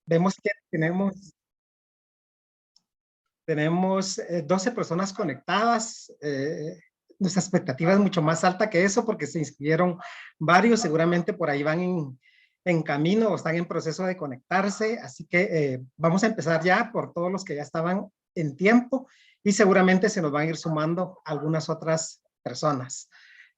Vemos que tenemos 12 personas conectadas. Nuestra expectativa es mucho más alta que eso porque se inscribieron varios, seguramente por ahí van en camino o están en proceso de conectarse. Así que vamos a empezar ya por todos los que ya estaban en tiempo y seguramente se nos van a ir sumando algunas otras personas.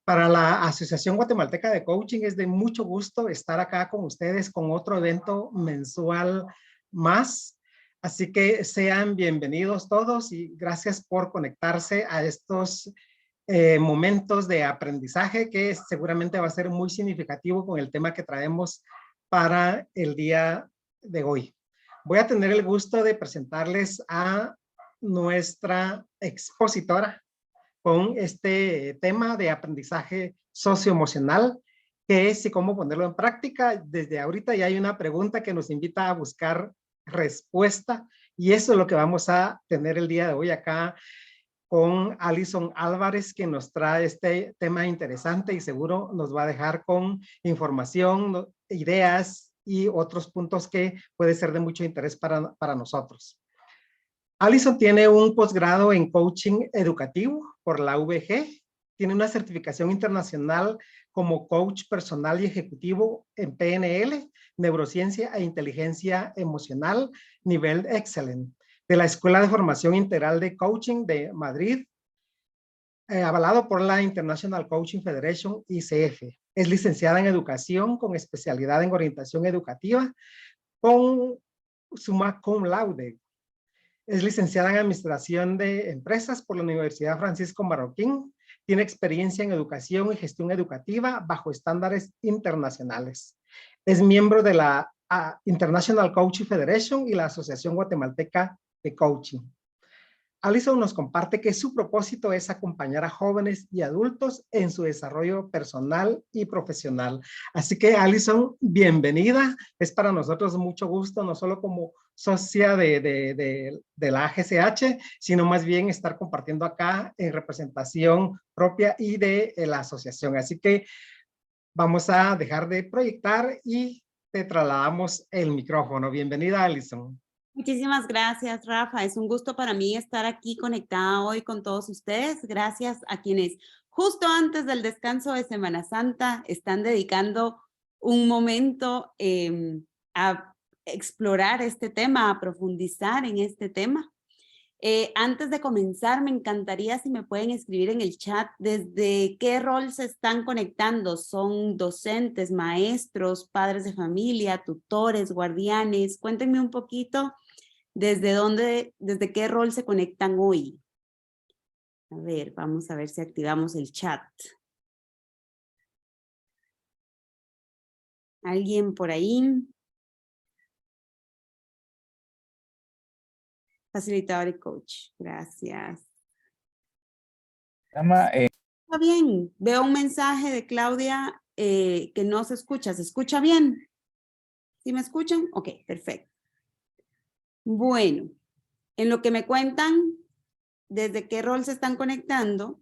Para la Asociación Guatemalteca de Coaching es de mucho gusto estar acá con ustedes con otro evento mensual más. Así que sean bienvenidos todos y gracias por conectarse a estos momentos de aprendizaje que seguramente va a ser muy significativo con el tema que traemos para el día de hoy. Voy a tener el gusto de presentarles a nuestra expositora con este tema de aprendizaje socioemocional, que es y cómo ponerlo en práctica. Desde ahorita ya hay una pregunta que nos invita a buscar respuesta y eso es lo que vamos a tener el día de hoy acá con Alison Álvarez, que nos trae este tema interesante y seguro nos va a dejar con información, ideas y otros puntos que puede ser de mucho interés para nosotros. Alison tiene un posgrado en coaching educativo por la UVG, tiene una certificación internacional como coach personal y ejecutivo en PNL, neurociencia e inteligencia emocional, nivel excelente, de la Escuela de Formación Integral de Coaching de Madrid, avalado por la International Coaching Federation, ICF. Es licenciada en educación con especialidad en orientación educativa, con summa cum laude. Es licenciada en Administración de Empresas por la Universidad Francisco Marroquín. Tiene experiencia en educación y gestión educativa bajo estándares internacionales. Es miembro de la International Coaching Federation y la Asociación Guatemalteca de Coaching. Alison nos comparte que su propósito es acompañar a jóvenes y adultos en su desarrollo personal y profesional. Así que, Alison, bienvenida. Es para nosotros mucho gusto, no solo como socia de la AGCH, sino más bien estar compartiendo acá en representación propia y de la asociación. Así que vamos a dejar de proyectar y te trasladamos el micrófono. Bienvenida, Alison. Muchísimas gracias, Rafa. Es un gusto para mí estar aquí conectada hoy con todos ustedes. Gracias a quienes justo antes del descanso de Semana Santa están dedicando un momento a explorar este tema, a profundizar en este tema. Antes de comenzar, me encantaría si me pueden escribir en el chat desde qué rol se están conectando. ¿Son docentes, maestros, padres de familia, tutores, guardianes? Cuéntenme un poquito desde qué rol se conectan hoy. A ver, vamos a ver si activamos el chat. ¿Alguien por ahí? Facilitador y coach. Gracias. Está bien. Veo un mensaje de Claudia que no se escucha. ¿Se escucha bien? ¿Sí me escuchan? Ok, perfecto. Bueno, en lo que me cuentan, ¿desde qué rol se están conectando?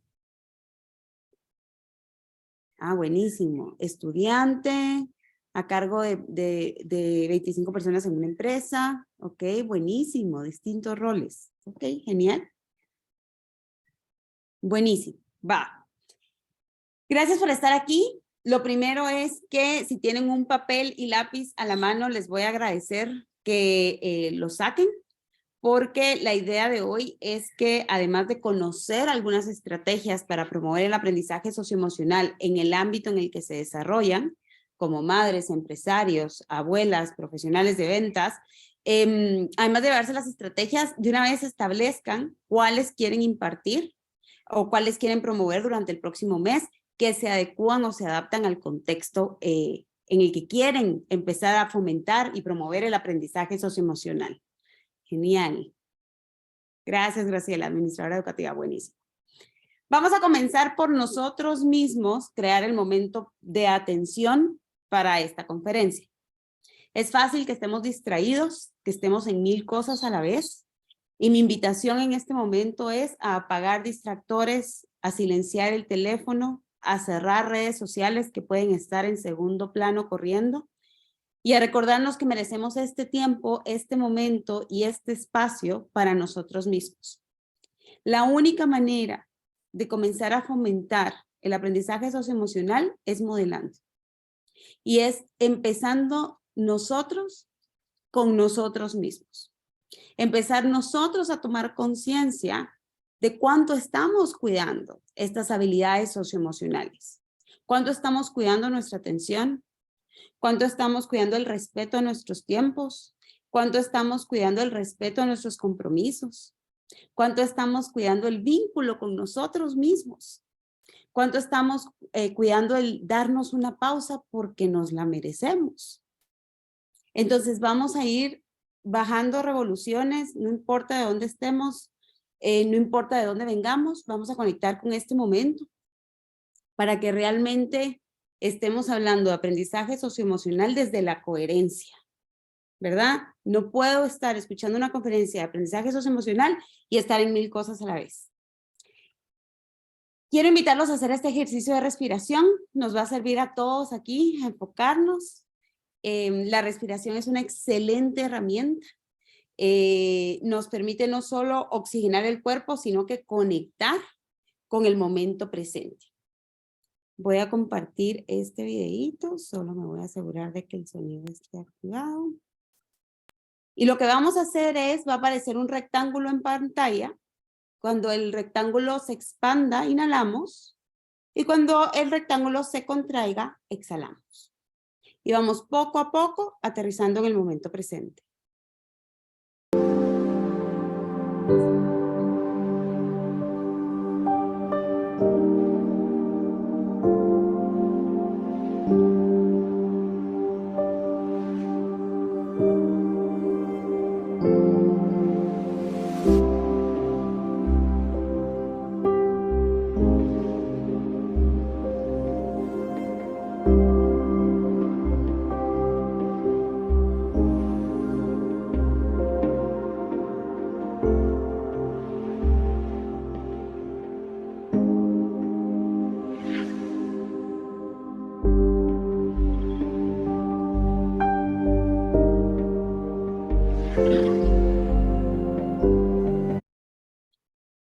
Ah, buenísimo. Estudiante, a cargo de 25 personas en una empresa. Ok, buenísimo. Distintos roles. Ok, genial. Buenísimo. Va. Gracias por estar aquí. Lo primero es que si tienen un papel y lápiz a la mano, les voy a agradecer que lo saquen, porque la idea de hoy es que además de conocer algunas estrategias para promover el aprendizaje socioemocional en el ámbito en el que se desarrollan, como madres, empresarios, abuelas, profesionales de ventas, además de darse las estrategias, de una vez establezcan cuáles quieren impartir o cuáles quieren promover durante el próximo mes, que se adecúan o se adaptan al contexto en el que quieren empezar a fomentar y promover el aprendizaje socioemocional. Genial. Gracias, Graciela, administradora educativa, buenísimo. Vamos a comenzar por nosotros mismos, crear el momento de atención para esta conferencia. Es fácil que estemos distraídos, que estemos en 1000 cosas a la vez, y mi invitación en este momento es a apagar distractores, a silenciar el teléfono, a cerrar redes sociales que pueden estar en segundo plano corriendo y a recordarnos que merecemos este tiempo, este momento y este espacio para nosotros mismos. La única manera de comenzar a fomentar el aprendizaje socioemocional es modelando. Y es empezando nosotros con nosotros mismos. Empezar nosotros a tomar conciencia de cuánto estamos cuidando estas habilidades socioemocionales. Cuánto estamos cuidando nuestra atención, cuánto estamos cuidando el respeto a nuestros tiempos, cuánto estamos cuidando el respeto a nuestros compromisos, cuánto estamos cuidando el vínculo con nosotros mismos, cuánto estamos cuidando el darnos una pausa porque nos la merecemos. Entonces vamos a ir bajando revoluciones, no importa de dónde estemos, no importa de dónde vengamos, vamos a conectar con este momento para que realmente estemos hablando de aprendizaje socioemocional desde la coherencia, ¿verdad? No puedo estar escuchando una conferencia de aprendizaje socioemocional y estar en 1000 cosas a la vez. Quiero invitarlos a hacer este ejercicio de respiración. Nos va a servir a todos aquí a enfocarnos. La respiración es una excelente herramienta. Nos permite no solo oxigenar el cuerpo, sino que conectar con el momento presente. Voy a compartir este videíto, solo me voy a asegurar de que el sonido esté activado. Y lo que vamos a hacer es, va a aparecer un rectángulo en pantalla. Cuando el rectángulo se expanda, inhalamos. Y cuando el rectángulo se contraiga, exhalamos. Y vamos poco a poco aterrizando en el momento presente.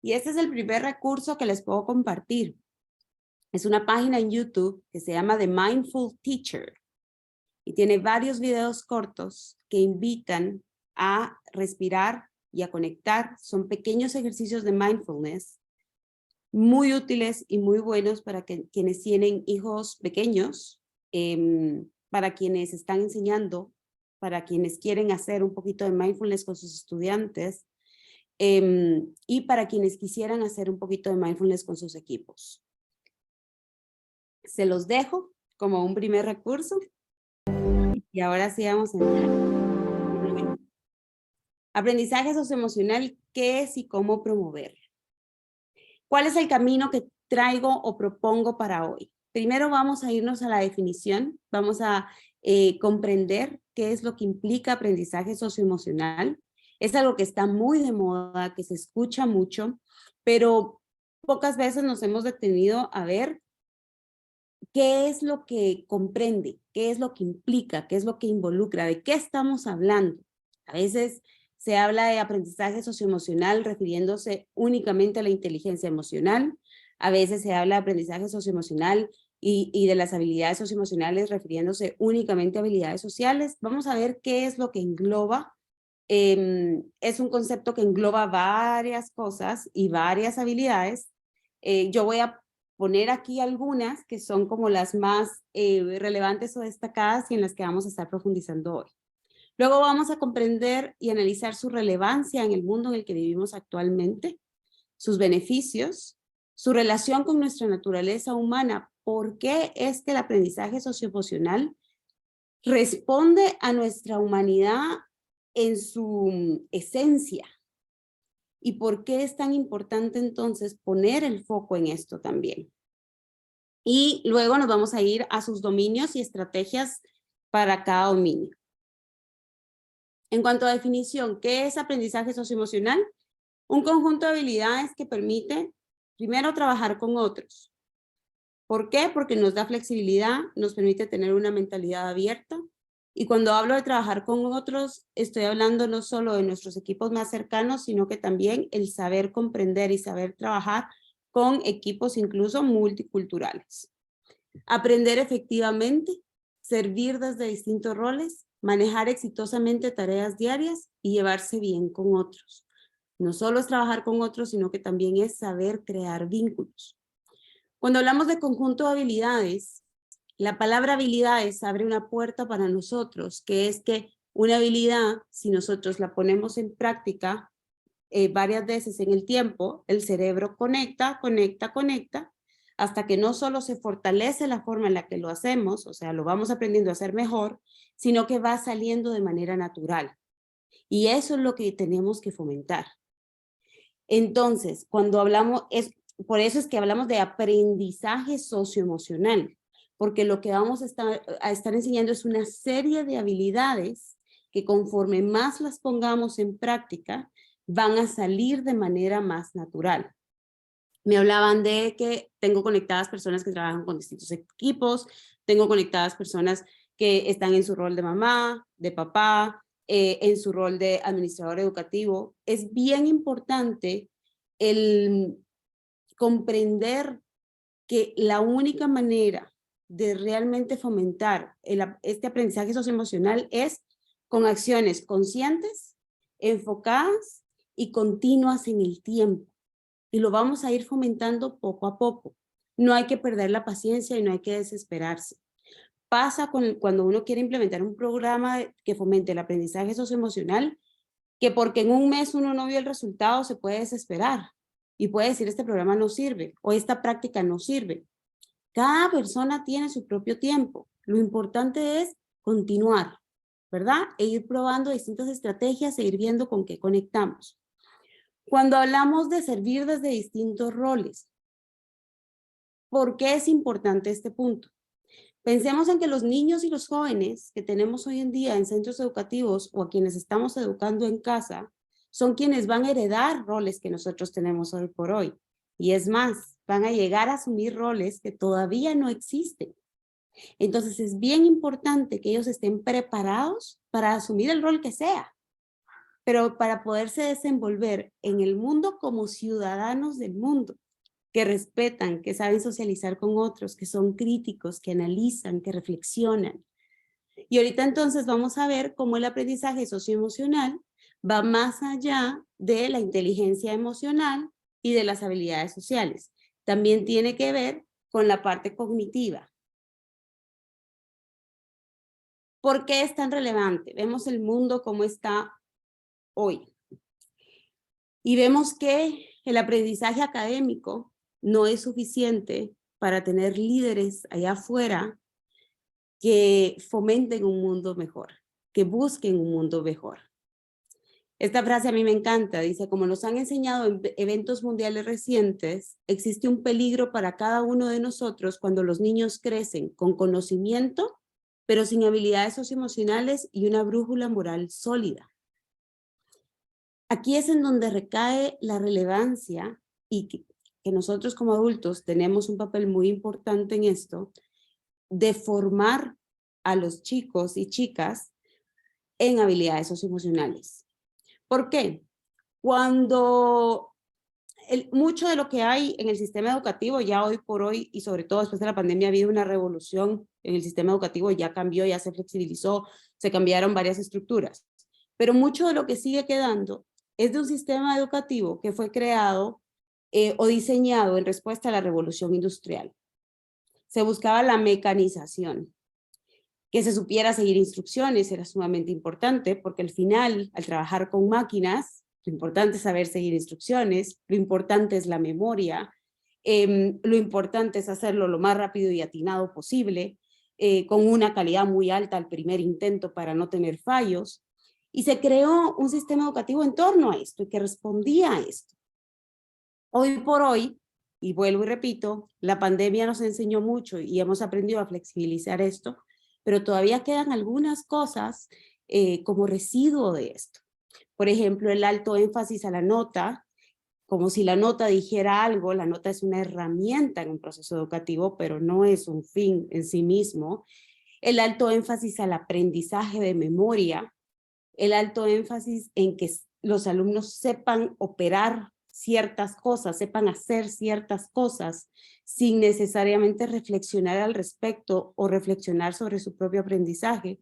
Y este es el primer recurso que les puedo compartir. Es una página en YouTube que se llama The Mindful Teacher. Y tiene varios videos cortos que invitan a respirar y a conectar. Son pequeños ejercicios de mindfulness muy útiles y muy buenos para quienes tienen hijos pequeños, para quienes están enseñando, para quienes quieren hacer un poquito de mindfulness con sus estudiantes, y para quienes quisieran hacer un poquito de mindfulness con sus equipos. Se los dejo como un primer recurso. Y ahora sí vamos a entrar. Aprendizaje socioemocional, ¿qué es y cómo promover? ¿Cuál es el camino que traigo o propongo para hoy? Primero vamos a irnos a la definición, vamos a comprender qué es lo que implica aprendizaje socioemocional. Es algo que está muy de moda, que se escucha mucho, pero pocas veces nos hemos detenido a ver qué es lo que comprende, qué es lo que implica, qué es lo que involucra, de qué estamos hablando. A veces se habla de aprendizaje socioemocional refiriéndose únicamente a la inteligencia emocional. A veces se habla de aprendizaje socioemocional y de las habilidades socioemocionales refiriéndose únicamente a habilidades sociales. Vamos a ver qué es lo que engloba. Es un concepto que engloba varias cosas y varias habilidades. Yo voy a poner aquí algunas que son como las más relevantes o destacadas y en las que vamos a estar profundizando hoy. Luego vamos a comprender y analizar su relevancia en el mundo en el que vivimos actualmente, sus beneficios, su relación con nuestra naturaleza humana. ¿Por qué es que el aprendizaje socioemocional responde a nuestra humanidad en su esencia? ¿Y por qué es tan importante entonces poner el foco en esto también? Y luego nos vamos a ir a sus dominios y estrategias para cada dominio. En cuanto a definición, ¿qué es aprendizaje socioemocional? Un conjunto de habilidades que permite, primero, trabajar con otros. ¿Por qué? Porque nos da flexibilidad, nos permite tener una mentalidad abierta Y cuando hablo de trabajar con otros, estoy hablando no solo de nuestros equipos más cercanos, sino que también el saber comprender y saber trabajar con equipos incluso multiculturales. Aprender efectivamente, servir desde distintos roles, manejar exitosamente tareas diarias y llevarse bien con otros. No solo es trabajar con otros, sino que también es saber crear vínculos. Cuando hablamos de conjunto de habilidades, la palabra habilidades abre una puerta para nosotros, que es que una habilidad, si nosotros la ponemos en práctica varias veces en el tiempo, el cerebro conecta, hasta que no solo se fortalece la forma en la que lo hacemos, o sea, lo vamos aprendiendo a hacer mejor, sino que va saliendo de manera natural. Y eso es lo que tenemos que fomentar. Entonces, cuando hablamos, por eso es que hablamos de aprendizaje socioemocional, porque lo que vamos a estar enseñando es una serie de habilidades que conforme más las pongamos en práctica, van a salir de manera más natural. Me hablaban de que tengo conectadas personas que trabajan con distintos equipos, tengo conectadas personas que están en su rol de mamá, de papá, en su rol de administrador educativo. Es bien importante el comprender que la única manera de realmente fomentar este aprendizaje socioemocional es con acciones conscientes, enfocadas y continuas en el tiempo. Y lo vamos a ir fomentando poco a poco. No hay que perder la paciencia y no hay que desesperarse. Pasa cuando uno quiere implementar un programa que fomente el aprendizaje socioemocional, que porque en un mes uno no vio el resultado se puede desesperar y puede decir este programa no sirve o esta práctica no sirve. Cada persona tiene su propio tiempo. Lo importante es continuar, ¿verdad? E ir probando distintas estrategias e ir viendo con qué conectamos. Cuando hablamos de servir desde distintos roles, ¿por qué es importante este punto? Pensemos en que los niños y los jóvenes que tenemos hoy en día en centros educativos o a quienes estamos educando en casa, son quienes van a heredar roles que nosotros tenemos hoy por hoy. Y es más, van a llegar a asumir roles que todavía no existen. Entonces es bien importante que ellos estén preparados para asumir el rol que sea, pero para poderse desenvolver en el mundo como ciudadanos del mundo, que respetan, que saben socializar con otros, que son críticos, que analizan, que reflexionan. Y ahorita entonces vamos a ver cómo el aprendizaje socioemocional va más allá de la inteligencia emocional y de las habilidades sociales. También tiene que ver con la parte cognitiva. ¿Por qué es tan relevante? Vemos el mundo como está hoy. Y vemos que el aprendizaje académico no es suficiente para tener líderes allá afuera que fomenten un mundo mejor, que busquen un mundo mejor. Esta frase a mí me encanta, dice, como nos han enseñado en eventos mundiales recientes, existe un peligro para cada uno de nosotros cuando los niños crecen con conocimiento, pero sin habilidades socioemocionales y una brújula moral sólida. Aquí es en donde recae la relevancia y que nosotros como adultos tenemos un papel muy importante en esto, de formar a los chicos y chicas en habilidades socioemocionales. ¿Por qué? Cuando mucho de lo que hay en el sistema educativo ya hoy por hoy y sobre todo después de la pandemia ha habido una revolución en el sistema educativo, ya cambió, ya se flexibilizó, se cambiaron varias estructuras, pero mucho de lo que sigue quedando es de un sistema educativo que fue creado o diseñado en respuesta a la revolución industrial. Se buscaba la mecanización, que se supiera seguir instrucciones era sumamente importante porque al final, al trabajar con máquinas, lo importante es saber seguir instrucciones, lo importante es la memoria, lo importante es hacerlo lo más rápido y atinado posible, con una calidad muy alta al primer intento para no tener fallos. Y se creó un sistema educativo en torno a esto y que respondía a esto. Hoy por hoy, y vuelvo y repito, la pandemia nos enseñó mucho y hemos aprendido a flexibilizar esto, pero todavía quedan algunas cosas como residuo de esto. Por ejemplo, el alto énfasis a la nota, como si la nota dijera algo. La nota es una herramienta en un proceso educativo, pero no es un fin en sí mismo. el alto énfasis al aprendizaje de memoria, el alto énfasis en que los alumnos sepan operar ciertas cosas, sepan hacer ciertas cosas sin necesariamente reflexionar al respecto o reflexionar sobre su propio aprendizaje.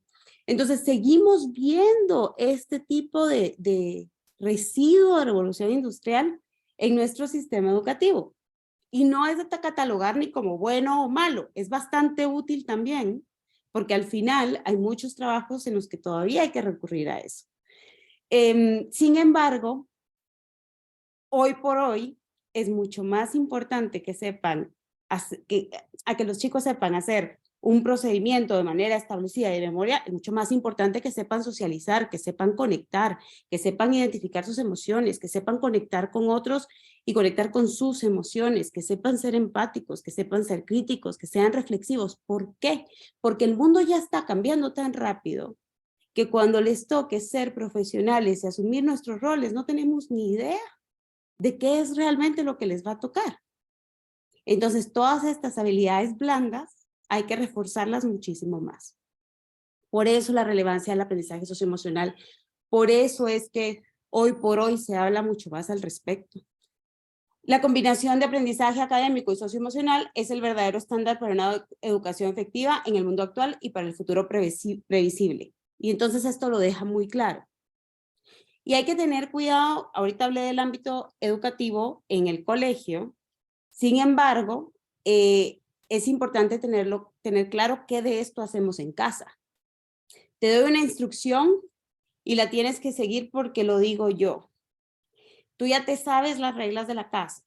Entonces seguimos viendo este tipo de residuo de revolución industrial en nuestro sistema educativo. Y no es de catalogar ni como bueno o malo, es bastante útil también, porque al final hay muchos trabajos en los que todavía hay que recurrir a eso. Sin embargo, hoy por hoy es mucho más importante que sepan, que los chicos sepan hacer un procedimiento de manera establecida de memoria, es mucho más importante que sepan socializar, que sepan conectar, que sepan identificar sus emociones, que sepan conectar con otros y conectar con sus emociones, que sepan ser empáticos, que sepan ser críticos, que sean reflexivos. ¿Por qué? Porque el mundo ya está cambiando tan rápido que cuando les toque ser profesionales y asumir nuestros roles, no tenemos ni idea de qué es realmente lo que les va a tocar. Entonces, todas estas habilidades blandas hay que reforzarlas muchísimo más. Por eso la relevancia del aprendizaje socioemocional, por eso es que hoy por hoy se habla mucho más al respecto. La combinación de aprendizaje académico y socioemocional es el verdadero estándar para una educación efectiva en el mundo actual y para el futuro previsible. Y entonces esto lo deja muy claro. Y hay que tener cuidado, ahorita hablé del ámbito educativo en el colegio, sin embargo, es importante tener claro qué de esto hacemos en casa. Te doy una instrucción y la tienes que seguir porque lo digo yo. Tú ya te sabes las reglas de la casa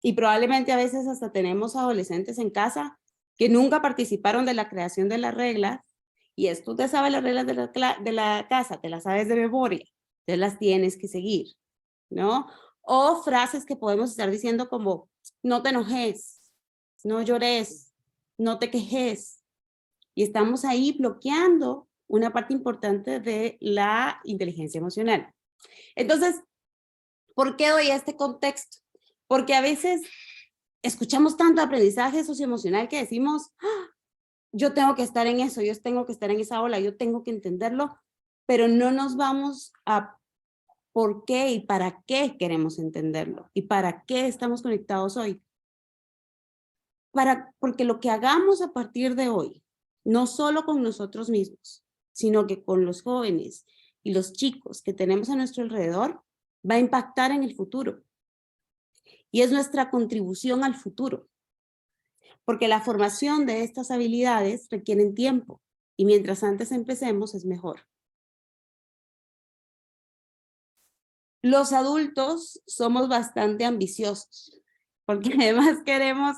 y probablemente a veces hasta tenemos adolescentes en casa que nunca participaron de la creación de las reglas y tú te sabes las reglas de la casa, te las sabes de memoria, entonces las tienes que seguir, ¿no? O frases que podemos estar diciendo como, no te enojes, no llores, no te quejes. Y estamos ahí bloqueando una parte importante de la inteligencia emocional. Entonces, ¿por qué doy este contexto? Porque a veces escuchamos tanto aprendizaje socioemocional que decimos, ¡ah! Yo tengo que estar en eso, yo tengo que estar en esa ola, yo tengo que entenderlo, pero no nos vamos a por qué y para qué queremos entenderlo y para qué estamos conectados hoy. Porque lo que hagamos a partir de hoy, no solo con nosotros mismos, sino que con los jóvenes y los chicos que tenemos a nuestro alrededor, va a impactar en el futuro. Y es nuestra contribución al futuro. Porque la formación de estas habilidades requieren tiempo y mientras antes empecemos es mejor. Los adultos somos bastante ambiciosos porque además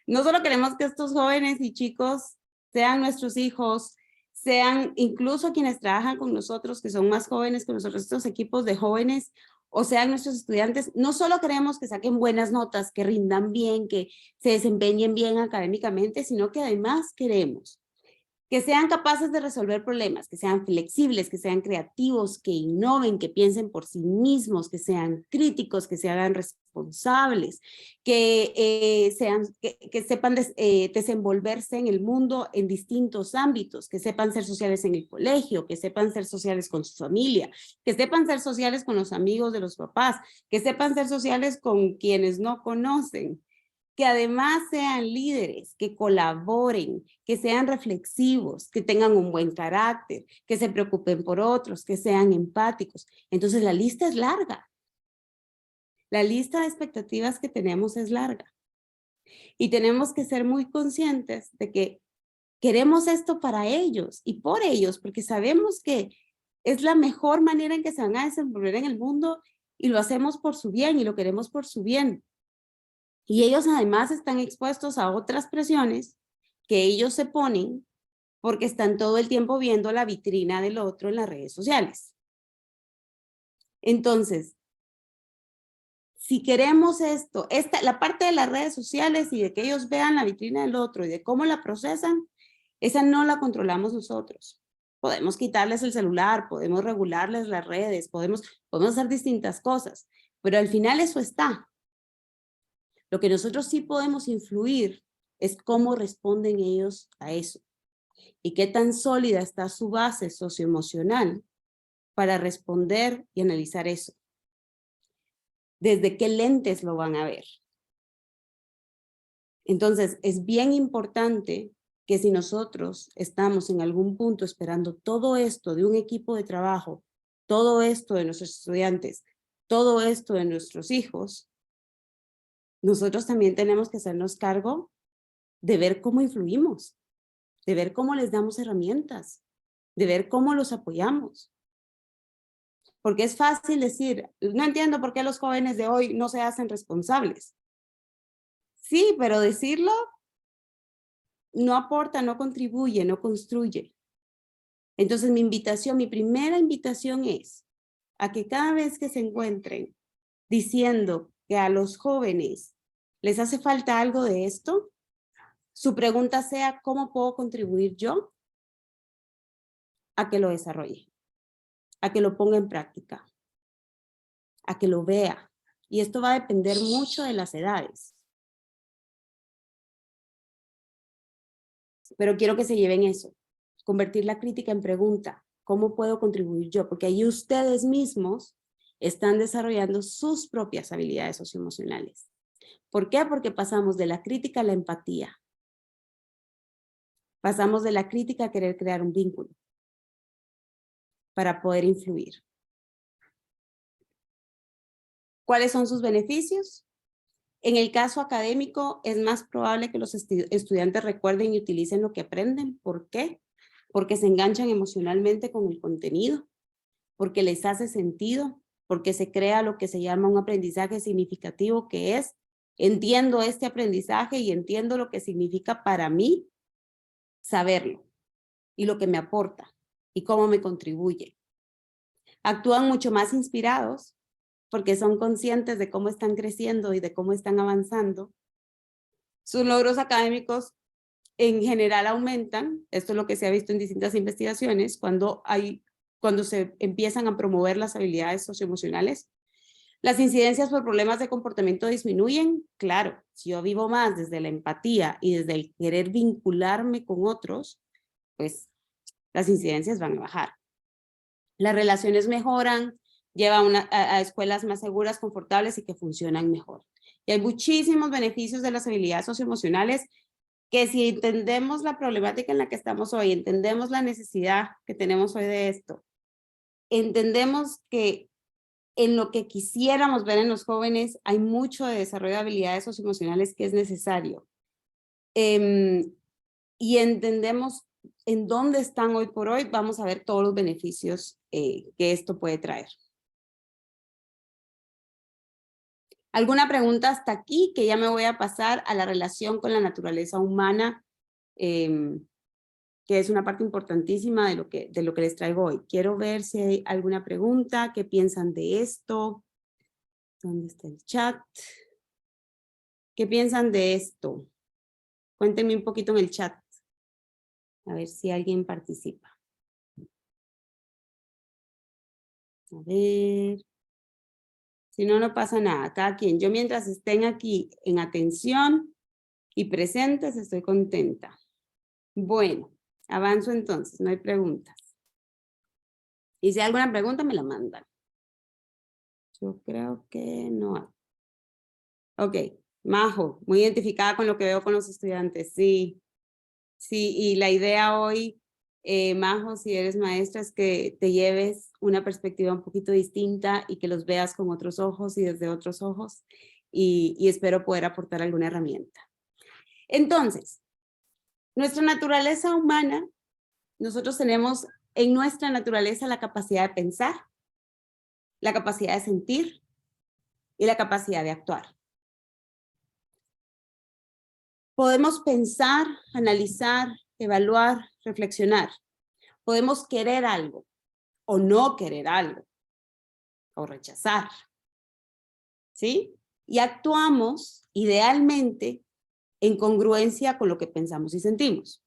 no solo queremos que estos jóvenes y chicos sean nuestros hijos, sean incluso quienes trabajan con nosotros, que son más jóvenes que nosotros, estos equipos de jóvenes, o sean nuestros estudiantes, no solo queremos que saquen buenas notas, que rindan bien, que se desempeñen bien académicamente, sino que además queremos que sean capaces de resolver problemas, que sean flexibles, que sean creativos, que innoven, que piensen por sí mismos, que sean críticos, que se hagan responsables, que sepan desenvolverse en el mundo en distintos ámbitos, que sepan ser sociales en el colegio, que sepan ser sociales con su familia, que sepan ser sociales con los amigos de los papás, que sepan ser sociales con quienes no conocen, que además sean líderes, que colaboren, que sean reflexivos, que tengan un buen carácter, que se preocupen por otros, que sean empáticos. Entonces la lista es larga. La lista de expectativas que tenemos es larga. Y tenemos que ser muy conscientes de que queremos esto para ellos y por ellos, porque sabemos que es la mejor manera en que se van a desenvolver en el mundo y lo hacemos por su bien y lo queremos por su bien. Y ellos además están expuestos a otras presiones que ellos se ponen porque están todo el tiempo viendo la vitrina del otro en las redes sociales. Entonces, si queremos esto, la parte de las redes sociales y de que ellos vean la vitrina del otro y de cómo la procesan, esa no la controlamos nosotros. Podemos quitarles el celular, podemos regularles las redes, podemos hacer distintas cosas, pero al final eso está. Lo que nosotros sí podemos influir es cómo responden ellos a eso. y qué tan sólida está su base socioemocional para responder y analizar eso. ¿Desde qué lentes lo van a ver? Entonces, es bien importante que si nosotros estamos en algún punto esperando todo esto de un equipo de trabajo, todo esto de nuestros estudiantes, todo esto de nuestros hijos, nosotros también tenemos que hacernos cargo de ver cómo influimos, de ver cómo les damos herramientas, de ver cómo los apoyamos. Porque es fácil decir, no entiendo por qué los jóvenes de hoy no se hacen responsables. Sí, pero decirlo no aporta, no contribuye, no construye. Entonces mi primera invitación es a que cada vez que se encuentren diciendo que a los jóvenes les hace falta algo de esto, su pregunta sea, ¿cómo puedo contribuir yo a que lo desarrolle? A que lo ponga en práctica, a que lo vea. Y esto va a depender mucho de las edades. Pero quiero que se lleven eso, convertir la crítica en pregunta. ¿Cómo puedo contribuir yo? Porque ahí ustedes mismos están desarrollando sus propias habilidades socioemocionales. ¿Por qué? Porque pasamos de la crítica a la empatía. Pasamos de la crítica a querer crear un vínculo para poder influir. ¿Cuáles son sus beneficios? En el caso académico, es más probable que los estudiantes recuerden y utilicen lo que aprenden. ¿Por qué? Porque se enganchan emocionalmente con el contenido, porque les hace sentido, porque se crea lo que se llama un aprendizaje significativo, que es, entiendo este aprendizaje y entiendo lo que significa para mí saberlo, y lo que me aporta, y cómo me contribuye. Actúan mucho más inspirados, porque son conscientes de cómo están creciendo y de cómo están avanzando. Sus logros académicos en general aumentan, esto es lo que se ha visto en distintas investigaciones, cuando se empiezan a promover las habilidades socioemocionales. Las incidencias por problemas de comportamiento disminuyen, claro, si yo vivo más desde la empatía y desde el querer vincularme con otros, pues las incidencias van a bajar. Las relaciones mejoran, llevan a escuelas más seguras, confortables y que funcionan mejor. Y hay muchísimos beneficios de las habilidades socioemocionales que si entendemos la problemática en la que estamos hoy, entendemos la necesidad que tenemos hoy de esto, entendemos que en lo que quisiéramos ver en los jóvenes hay mucho de desarrollo de habilidades socioemocionales que es necesario. Y entendemos en dónde están hoy por hoy, vamos a ver todos los beneficios que esto puede traer. ¿Alguna pregunta hasta aquí? Que ya me voy a pasar a la relación con la naturaleza humana, que es una parte importantísima de lo que les traigo hoy. Quiero ver si hay alguna pregunta, qué piensan de esto. ¿Dónde está el chat? ¿Qué piensan de esto? Cuéntenme un poquito en el chat. A ver si alguien participa. A ver. Si no, no pasa nada. Cada quien. Yo mientras estén aquí en atención y presentes, estoy contenta. Bueno, avanzo entonces. No hay preguntas. Y si hay alguna pregunta, me la mandan. Yo creo que no hay. Ok. Majo, muy identificada con lo que veo con los estudiantes. Sí. Sí, y la idea hoy, Majo, si eres maestra, es que te lleves una perspectiva un poquito distinta y que los veas con otros ojos y desde otros ojos, y espero poder aportar alguna herramienta. Entonces, nuestra naturaleza humana, nosotros tenemos en nuestra naturaleza la capacidad de pensar, la capacidad de sentir y la capacidad de actuar. Podemos pensar, analizar, evaluar, reflexionar. Podemos querer algo o no querer algo o rechazar, ¿sí? Y actuamos idealmente en congruencia con lo que pensamos y sentimos.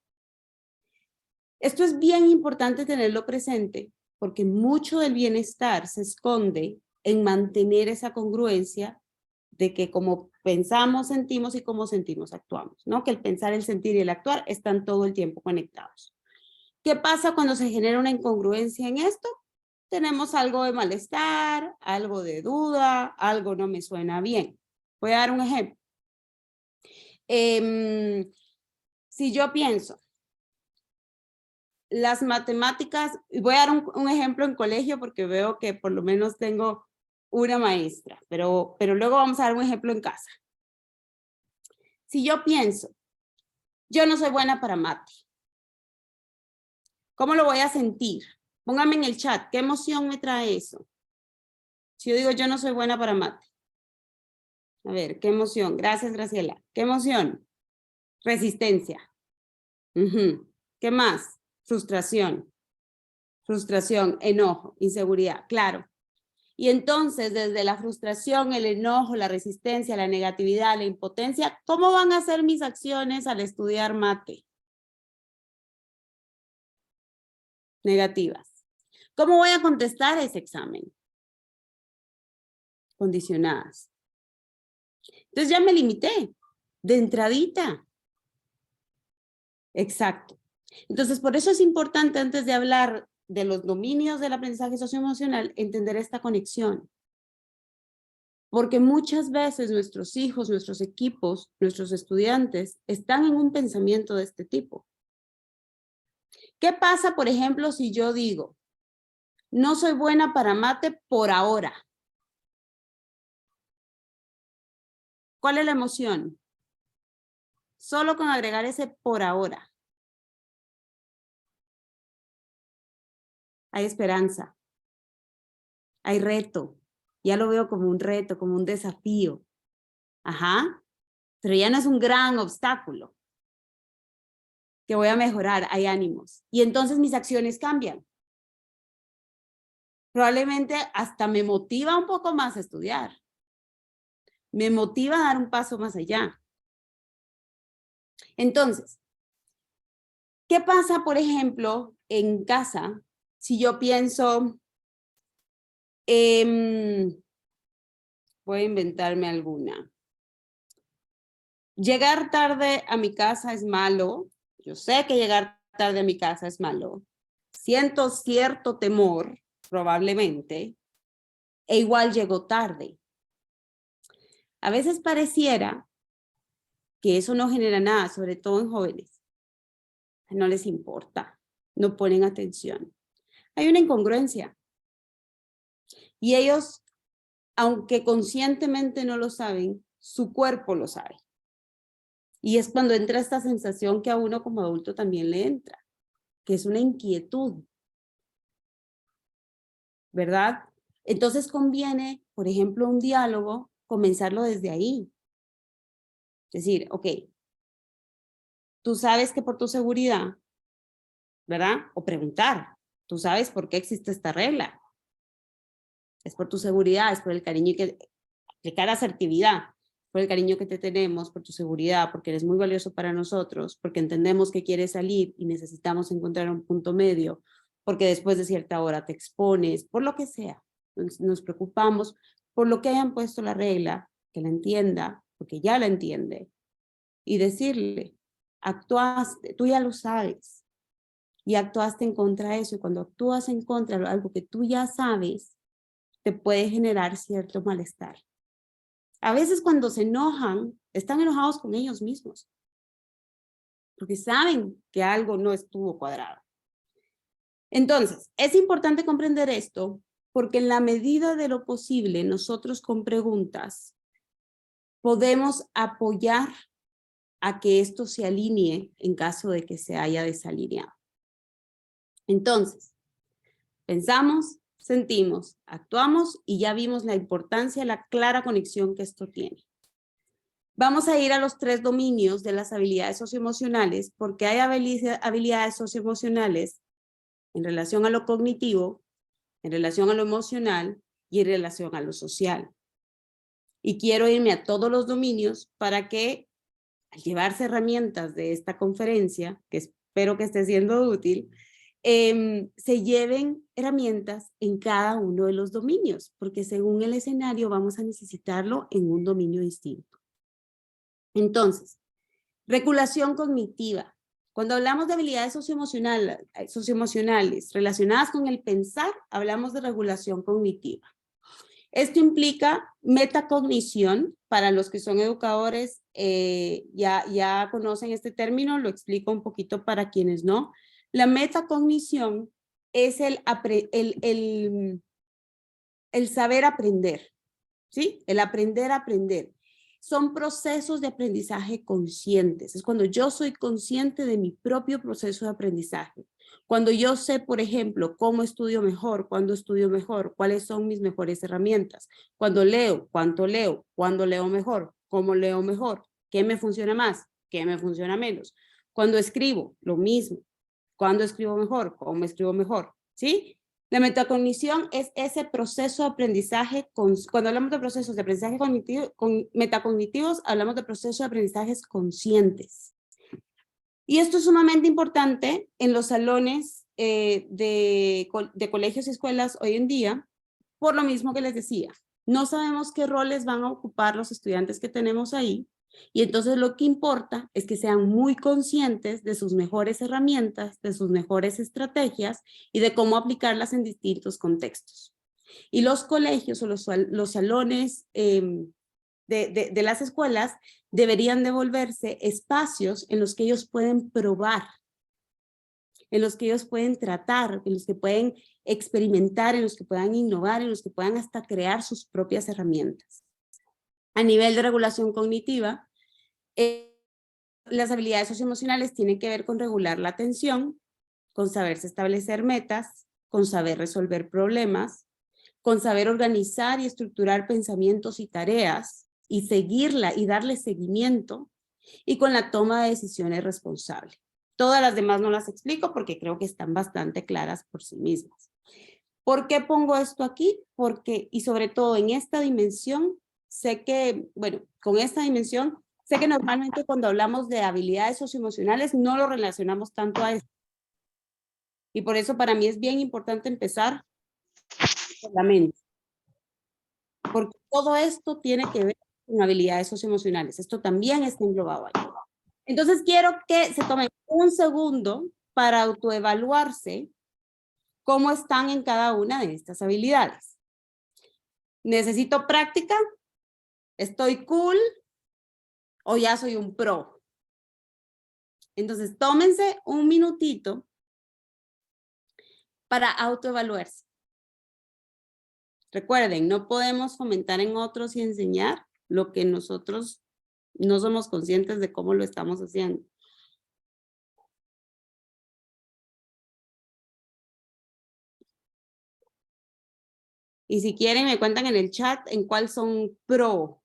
Esto es bien importante tenerlo presente porque mucho del bienestar se esconde en mantener esa congruencia de que como pensamos, sentimos y como sentimos, actuamos, ¿no? Que el pensar, el sentir y el actuar están todo el tiempo conectados. ¿Qué pasa cuando se genera una incongruencia en esto? Tenemos algo de malestar, algo de duda, algo no me suena bien. Voy a dar un ejemplo. Si yo pienso, las matemáticas, y voy a dar un ejemplo en colegio porque veo que por lo menos tengo una maestra, pero luego vamos a dar un ejemplo en casa. Si yo pienso, yo no soy buena para mate, ¿cómo lo voy a sentir? Póngame en el chat, ¿qué emoción me trae eso? Si yo digo, yo no soy buena para mate. A ver, ¿qué emoción? Gracias, Graciela. ¿Qué emoción? Resistencia. ¿Qué más? Frustración. Frustración, enojo, inseguridad, claro. Y entonces, desde la frustración, el enojo, la resistencia, la negatividad, la impotencia, ¿cómo van a ser mis acciones al estudiar mate? Negativas. ¿Cómo voy a contestar ese examen? Condicionadas. Entonces ya me limité, de entradita. Exacto. Entonces, por eso es importante, antes de hablar de los dominios del aprendizaje socioemocional, entender esta conexión. Porque muchas veces nuestros hijos, nuestros equipos, nuestros estudiantes están en un pensamiento de este tipo. ¿Qué pasa, por ejemplo, si yo digo, no soy buena para mate por ahora? ¿Cuál es la emoción? Solo con agregar ese por ahora. Hay esperanza. Hay reto. Ya lo veo como un reto, como un desafío. Ajá. Pero ya no es un gran obstáculo. Que voy a mejorar, hay ánimos. Y entonces mis acciones cambian. Probablemente hasta me motiva un poco más a estudiar. Me motiva a dar un paso más allá. Entonces, ¿qué pasa, por ejemplo, en casa si yo pienso, voy a inventarme alguna? Llegar tarde a mi casa es malo. Yo sé que llegar tarde a mi casa es malo. Siento cierto temor, probablemente, e igual llego tarde. A veces pareciera que eso no genera nada, sobre todo en jóvenes. No les importa, no ponen atención. Hay una incongruencia. Y ellos, aunque conscientemente no lo saben, su cuerpo lo sabe. Y es cuando entra esta sensación que a uno como adulto también le entra, que es una inquietud, ¿verdad? Entonces conviene, por ejemplo, un diálogo, comenzarlo desde ahí. Es decir, ok, tú sabes que por tu seguridad, ¿verdad? O preguntar, tú sabes por qué existe esta regla. Es por tu seguridad, es por el cariño que aplicar asertividad, por el cariño que te tenemos, por tu seguridad, porque eres muy valioso para nosotros, porque entendemos que quieres salir y necesitamos encontrar un punto medio, porque después de cierta hora te expones, por lo que sea. Nos preocupamos por lo que hayan puesto la regla, que la entienda, porque ya la entiende, y decirle, actuaste, tú ya lo sabes, y actuaste en contra de eso, y cuando actúas en contra de algo que tú ya sabes, te puede generar cierto malestar. A veces cuando se enojan, están enojados con ellos mismos, porque saben que algo no estuvo cuadrado. Entonces, es importante comprender esto, porque en la medida de lo posible, nosotros con preguntas podemos apoyar a que esto se alinee en caso de que se haya desalineado. Entonces, pensamos, sentimos, actuamos y ya vimos la importancia, la clara conexión que esto tiene. Vamos a ir a los 3 dominios de las habilidades socioemocionales, porque hay habilidades socioemocionales en relación a lo cognitivo, en relación a lo emocional y en relación a lo social. Y quiero irme a todos los dominios para que, al llevarse herramientas de esta conferencia, que espero que esté siendo útil, se lleven herramientas en cada uno de los dominios, porque según el escenario vamos a necesitarlo en un dominio distinto. Entonces, regulación cognitiva. Cuando hablamos de habilidades socioemocionales relacionadas con el pensar, hablamos de regulación cognitiva. Esto implica metacognición. Para los que son educadores, ya conocen este término, lo explico un poquito para quienes no. La metacognición es el saber aprender, ¿sí? El aprender a aprender. Son procesos de aprendizaje conscientes. Es cuando yo soy consciente de mi propio proceso de aprendizaje. Cuando yo sé, por ejemplo, cómo estudio mejor, cuándo estudio mejor, cuáles son mis mejores herramientas. Cuando leo, cuánto leo, cuándo leo mejor, cómo leo mejor, qué me funciona más, qué me funciona menos. Cuando escribo, lo mismo. Cuándo escribo mejor, cómo escribo mejor, ¿sí? La metacognición es ese proceso de aprendizaje, cuando hablamos de procesos de aprendizaje cognitivo, metacognitivos, hablamos de procesos de aprendizajes conscientes. Y esto es sumamente importante en los salones de colegios y escuelas hoy en día, por lo mismo que les decía. No sabemos qué roles van a ocupar los estudiantes que tenemos ahí, y entonces lo que importa es que sean muy conscientes de sus mejores herramientas, de sus mejores estrategias y de cómo aplicarlas en distintos contextos. Y los colegios o los salones de las escuelas deberían devolverse espacios en los que ellos pueden probar, en los que ellos pueden tratar, en los que pueden experimentar, en los que puedan innovar, en los que puedan hasta crear sus propias herramientas. A nivel de regulación cognitiva, las habilidades socioemocionales tienen que ver con regular la atención, con saberse establecer metas, con saber resolver problemas, con saber organizar y estructurar pensamientos y tareas, y seguirla y darle seguimiento, y con la toma de decisiones responsable. Todas las demás no las explico porque creo que están bastante claras por sí mismas. ¿Por qué pongo esto aquí? Porque, y sobre todo en esta dimensión, sé que, bueno, con esta dimensión, sé que normalmente cuando hablamos de habilidades socioemocionales no lo relacionamos tanto a esto. Y por eso para mí es bien importante empezar por la mente. Porque todo esto tiene que ver con habilidades socioemocionales. Esto también está englobado ahí. Entonces quiero que se tomen un segundo para autoevaluarse cómo están en cada una de estas habilidades. ¿Necesito práctica? ¿Estoy cool? ¿O ya soy un pro? Entonces tómense un minutito para autoevaluarse. Recuerden, no podemos fomentar en otros y enseñar lo que nosotros no somos conscientes de cómo lo estamos haciendo. Y si quieren, me cuentan en el chat en cuál son pro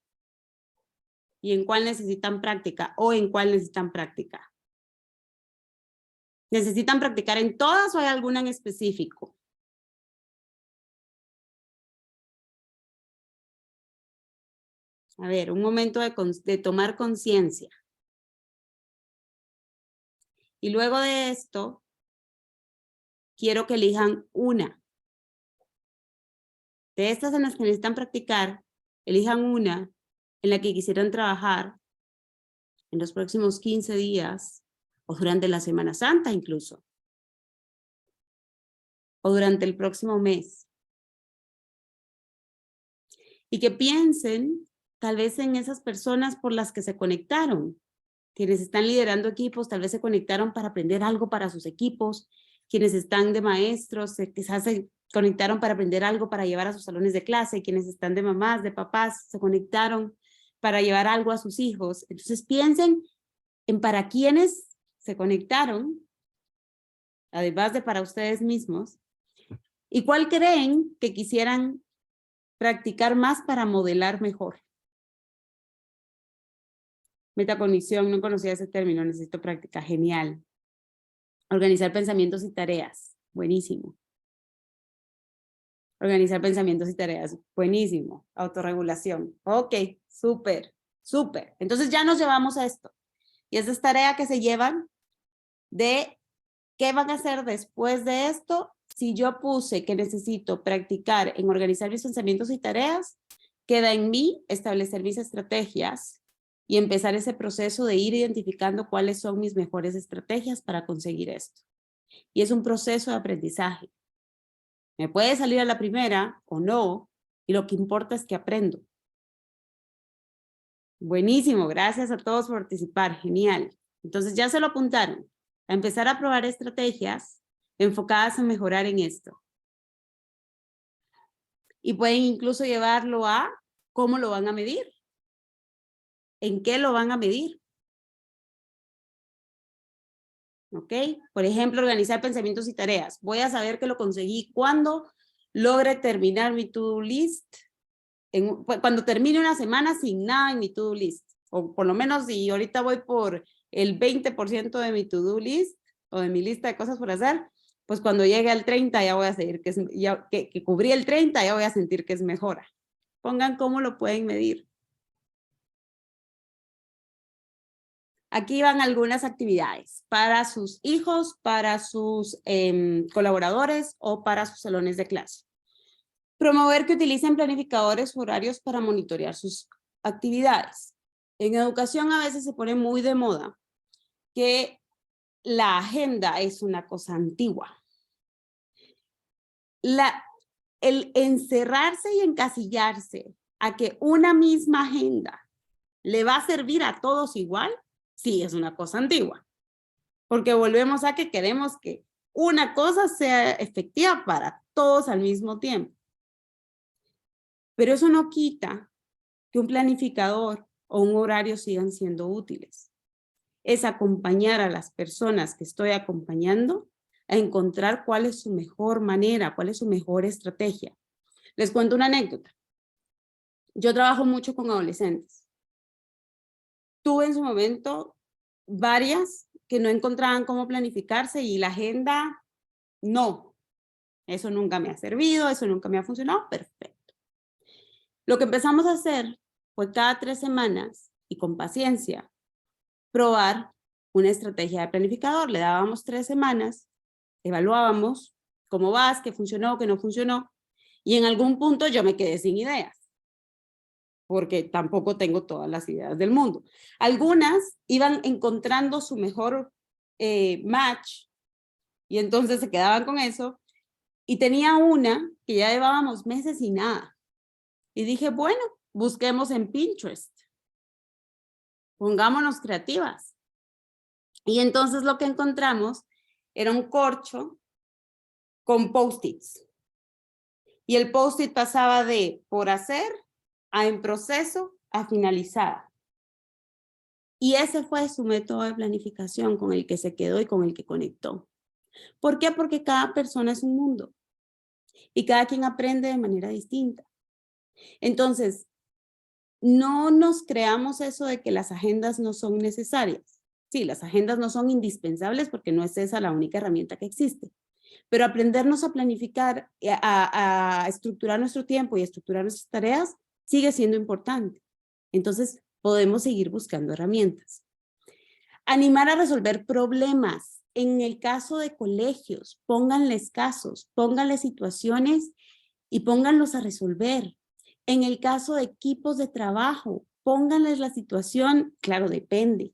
y en cuál necesitan práctica o en cuál necesitan práctica. ¿Necesitan practicar en todas o hay alguna en específico? A ver, un momento de tomar conciencia. Y luego de esto, quiero que elijan una. De estas en las que necesitan practicar, elijan una en la que quisieran trabajar en los próximos 15 días o durante la Semana Santa incluso. O durante el próximo mes. Y que piensen tal vez en esas personas por las que se conectaron. Quienes están liderando equipos, tal vez se conectaron para aprender algo para sus equipos. Quienes están de maestros, quizás se conectaron para aprender algo para llevar a sus salones de clase. Quienes están de mamás, de papás, se conectaron para llevar algo a sus hijos. Entonces piensen en para quienes se conectaron, además de para ustedes mismos, y cuál creen que quisieran practicar más para modelar mejor. Metacognición, no conocía ese término, necesito práctica, genial. Organizar pensamientos y tareas, buenísimo. Organizar pensamientos y tareas, buenísimo. Autorregulación, ok, súper, súper. Entonces ya nos llevamos a esto. Y esa es tarea que se llevan de qué van a hacer después de esto. Si yo puse que necesito practicar en organizar mis pensamientos y tareas, queda en mí establecer mis estrategias y empezar ese proceso de ir identificando cuáles son mis mejores estrategias para conseguir esto. Y es un proceso de aprendizaje. Me puede salir a la primera o no, y lo que importa es que aprendo. Buenísimo, gracias a todos por participar, genial. Entonces ya se lo apuntaron, a empezar a probar estrategias enfocadas a mejorar en esto. Y pueden incluso llevarlo a cómo lo van a medir. ¿En qué lo van a medir? ¿Ok? Por ejemplo, organizar pensamientos y tareas. Voy a saber que lo conseguí cuando logre terminar mi to-do list. Cuando termine una semana sin nada en mi to-do list. O por lo menos si ahorita voy por el 20% de mi to-do list o de mi lista de cosas por hacer, pues cuando llegue al 30 ya voy a seguir que cubrí el 30 ya voy a sentir que es mejora. Pongan cómo lo pueden medir. Aquí van algunas actividades para sus hijos, para sus colaboradores o para sus salones de clase. Promover que utilicen planificadores o horarios para monitorear sus actividades. En educación a veces se pone muy de moda que la agenda es una cosa antigua. El encerrarse y encasillarse a que una misma agenda le va a servir a todos igual, sí es una cosa antigua. Porque volvemos a que queremos que una cosa sea efectiva para todos al mismo tiempo. Pero eso no quita que un planificador o un horario sigan siendo útiles. Es acompañar a las personas que estoy acompañando a encontrar cuál es su mejor manera, cuál es su mejor estrategia. Les cuento una anécdota. Yo trabajo mucho con adolescentes. Tuve en su momento varias que no encontraban cómo planificarse y la agenda, no. Eso nunca me ha servido, eso nunca me ha funcionado, perfecto. Lo que empezamos a hacer fue cada 3 semanas y con paciencia probar una estrategia de planificador. Le dábamos 3 semanas, evaluábamos cómo vas, qué funcionó, qué no funcionó, y en algún punto yo me quedé sin ideas, porque tampoco tengo todas las ideas del mundo. Algunas iban encontrando su mejor match, y entonces se quedaban con eso, y tenía una que ya llevábamos meses y nada. Y dije, bueno, busquemos en Pinterest. Pongámonos creativas. Y entonces lo que encontramos era un corcho con post-its. Y el post-it pasaba de por hacer a en proceso a finalizada. Y ese fue su método de planificación con el que se quedó y con el que conectó. ¿Por qué? Porque cada persona es un mundo. Y cada quien aprende de manera distinta. Entonces, no nos creamos eso de que las agendas no son necesarias. Sí, las agendas no son indispensables porque no es esa la única herramienta que existe. Pero aprendernos a planificar, a estructurar nuestro tiempo y a estructurar nuestras tareas sigue siendo importante. Entonces, podemos seguir buscando herramientas. Animar a resolver problemas. En el caso de colegios, pónganles casos, pónganles situaciones y pónganlos a resolver. En el caso de equipos de trabajo, pónganles la situación, claro, depende.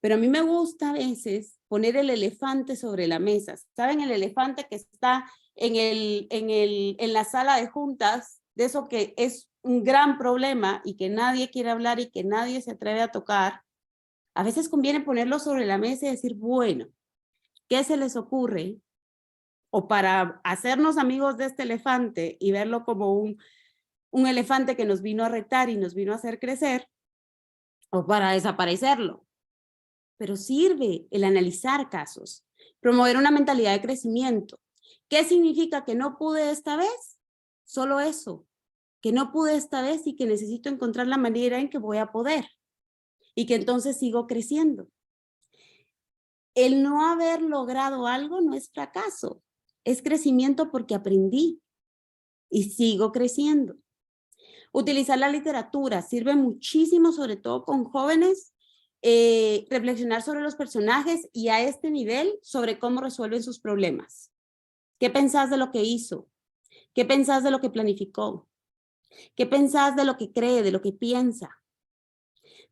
Pero a mí me gusta a veces poner el elefante sobre la mesa. ¿Saben el elefante que está en la sala de juntas? De eso que es un gran problema y que nadie quiere hablar y que nadie se atreve a tocar. A veces conviene ponerlo sobre la mesa y decir, bueno, ¿qué se les ocurre? O para hacernos amigos de este elefante y verlo como un elefante que nos vino a retar y nos vino a hacer crecer, o para desaparecerlo. Pero sirve el analizar casos, promover una mentalidad de crecimiento. ¿Qué significa que no pude esta vez? Solo eso, que no pude esta vez y que necesito encontrar la manera en que voy a poder y que entonces sigo creciendo. El no haber logrado algo no es fracaso, es crecimiento porque aprendí y sigo creciendo. Utilizar la literatura sirve muchísimo, sobre todo con jóvenes, reflexionar sobre los personajes y a este nivel sobre cómo resuelven sus problemas. ¿Qué pensás de lo que hizo? ¿Qué pensás de lo que planificó? ¿Qué pensás de lo que cree, de lo que piensa?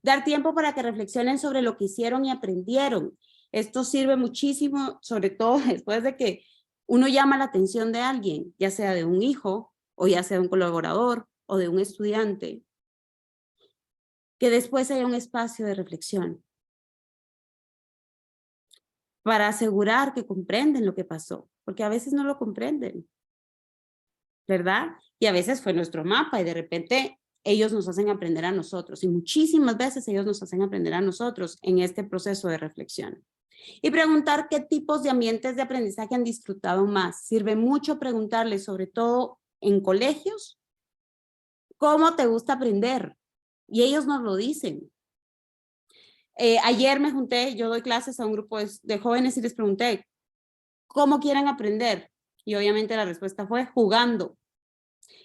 Dar tiempo para que reflexionen sobre lo que hicieron y aprendieron. Esto sirve muchísimo, sobre todo después de que uno llama la atención de alguien, ya sea de un hijo o ya sea de un colaborador o de un estudiante, que después haya un espacio de reflexión para asegurar que comprenden lo que pasó, porque a veces no lo comprenden, ¿verdad? Y a veces fue nuestro mapa y de repente ellos nos hacen aprender a nosotros y muchísimas veces ellos nos hacen aprender a nosotros en este proceso de reflexión. Y preguntar qué tipos de ambientes de aprendizaje han disfrutado más. Sirve mucho preguntarles, sobre todo en colegios, ¿cómo te gusta aprender? Y ellos nos lo dicen. Ayer me junté, yo doy clases a un grupo de jóvenes y les pregunté, ¿cómo quieren aprender? Y obviamente la respuesta fue jugando.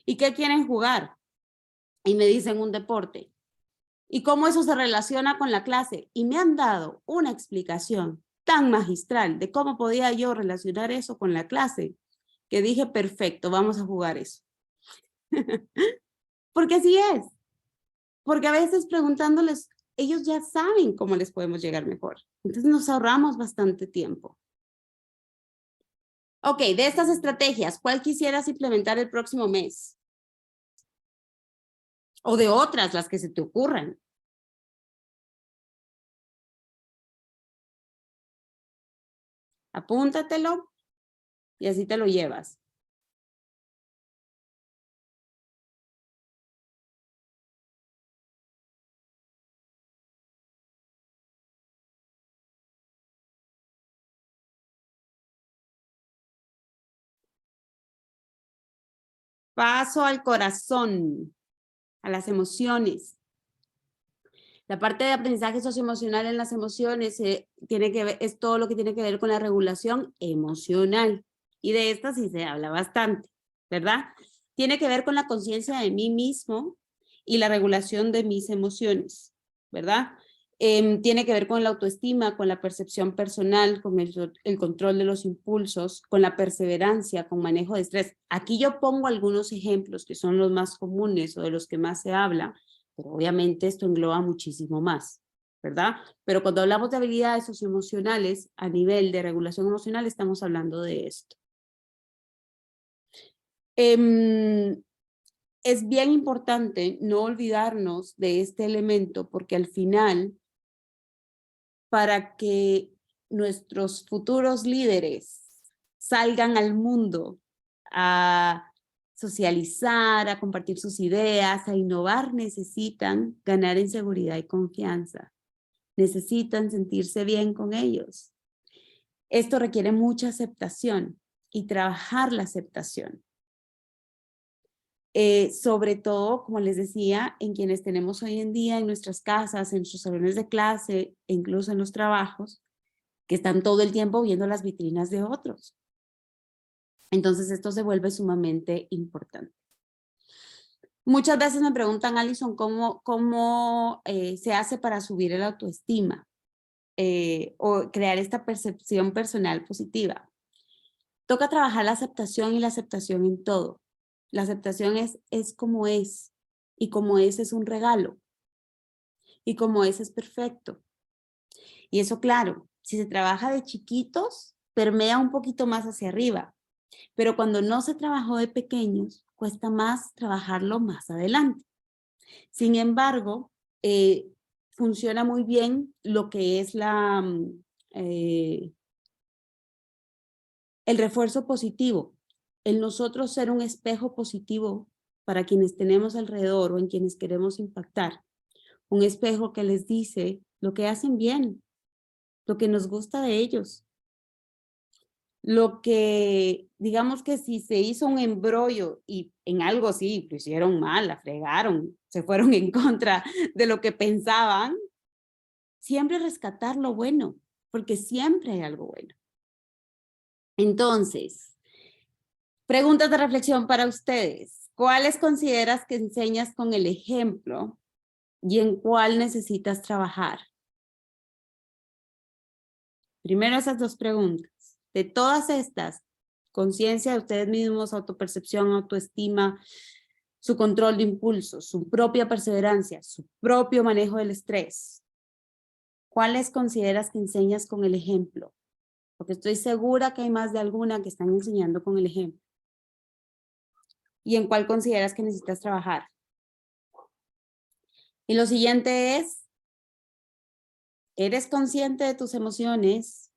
¿Y qué quieren jugar? Y me dicen un deporte. ¿Y cómo eso se relaciona con la clase? Y me han dado una explicación tan magistral de cómo podía yo relacionar eso con la clase, que dije, perfecto, vamos a jugar eso. Porque así es. Porque a veces preguntándoles, ellos ya saben cómo les podemos llegar mejor. Entonces nos ahorramos bastante tiempo. Ok, de estas estrategias, ¿cuál quisieras implementar el próximo mes? O de otras, las que se te ocurran. Apúntatelo y así te lo llevas. Paso al corazón, a las emociones. La parte de aprendizaje socioemocional en las emociones tiene que ver, es todo lo que tiene que ver con la regulación emocional. Y de esta sí se habla bastante, ¿verdad? Tiene que ver con la conciencia de mí mismo y la regulación de mis emociones, ¿verdad? Tiene que ver con la autoestima, con la percepción personal, con el control de los impulsos, con la perseverancia, con manejo de estrés. Aquí yo pongo algunos ejemplos que son los más comunes o de los que más se habla, pero obviamente esto engloba muchísimo más, ¿verdad? Pero cuando hablamos de habilidades socioemocionales, a nivel de regulación emocional, estamos hablando de esto. Es bien importante no olvidarnos de este elemento porque al final, para que nuestros futuros líderes salgan al mundo a socializar, a compartir sus ideas, a innovar, necesitan ganar en seguridad y confianza. Necesitan sentirse bien con ellos. Esto requiere mucha aceptación y trabajar la aceptación. Sobre todo, como les decía, en quienes tenemos hoy en día en nuestras casas, en sus salones de clase, e incluso en los trabajos, que están todo el tiempo viendo las vitrinas de otros. Entonces esto se vuelve sumamente importante. Muchas veces me preguntan, Alison, ¿cómo se hace para subir el autoestima o crear esta percepción personal positiva? Toca trabajar la aceptación y la aceptación en todo. La aceptación es como es, y como es un regalo, y como es perfecto. Y eso, claro, si se trabaja de chiquitos, permea un poquito más hacia arriba, pero cuando no se trabajó de pequeños, cuesta más trabajarlo más adelante. Sin embargo, funciona muy bien lo que es el refuerzo positivo, el nosotros ser un espejo positivo para quienes tenemos alrededor o en quienes queremos impactar. Un espejo que les dice lo que hacen bien, lo que nos gusta de ellos. Lo que, digamos que si se hizo un embrollo y en algo sí, lo hicieron mal, la fregaron, se fueron en contra de lo que pensaban, siempre rescatar lo bueno, porque siempre hay algo bueno. Entonces, preguntas de reflexión para ustedes. ¿Cuáles consideras que enseñas con el ejemplo y en cuál necesitas trabajar? Primero esas dos preguntas. De todas estas, conciencia de ustedes mismos, autopercepción, autoestima, su control de impulsos, su propia perseverancia, su propio manejo del estrés. ¿Cuáles consideras que enseñas con el ejemplo? Porque estoy segura que hay más de alguna que están enseñando con el ejemplo. ¿Y en cuál consideras que necesitas trabajar? Y lo siguiente es, ¿eres consciente de tus emociones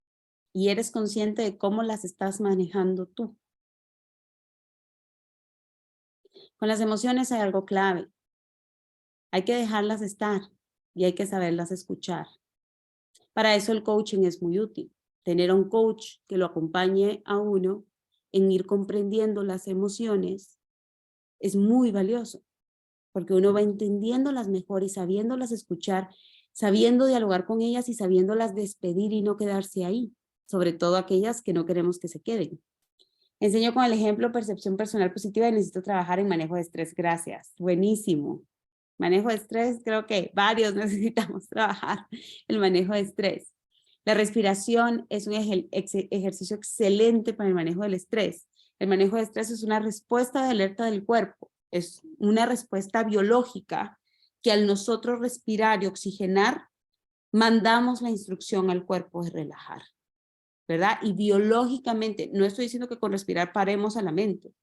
y eres consciente de cómo las estás manejando tú? Con las emociones hay algo clave. Hay que dejarlas estar y hay que saberlas escuchar. Para eso el coaching es muy útil. Tener a un coach que lo acompañe a uno en ir comprendiendo las emociones es muy valioso, porque uno va entendiéndolas mejor y sabiéndolas escuchar, sabiendo dialogar con ellas y sabiéndolas despedir y no quedarse ahí, sobre todo aquellas que no queremos que se queden. Enseño con el ejemplo percepción personal positiva y necesito trabajar en manejo de estrés. Gracias. Buenísimo. Manejo de estrés, creo que varios necesitamos trabajar el manejo de estrés. La respiración es un ejercicio excelente para el manejo del estrés. El manejo de estrés es una respuesta de alerta del cuerpo. Es una respuesta biológica que al nosotros respirar y oxigenar, mandamos la instrucción al cuerpo de relajar, ¿verdad? Y biológicamente, no estoy diciendo que con respirar paremos a la mente,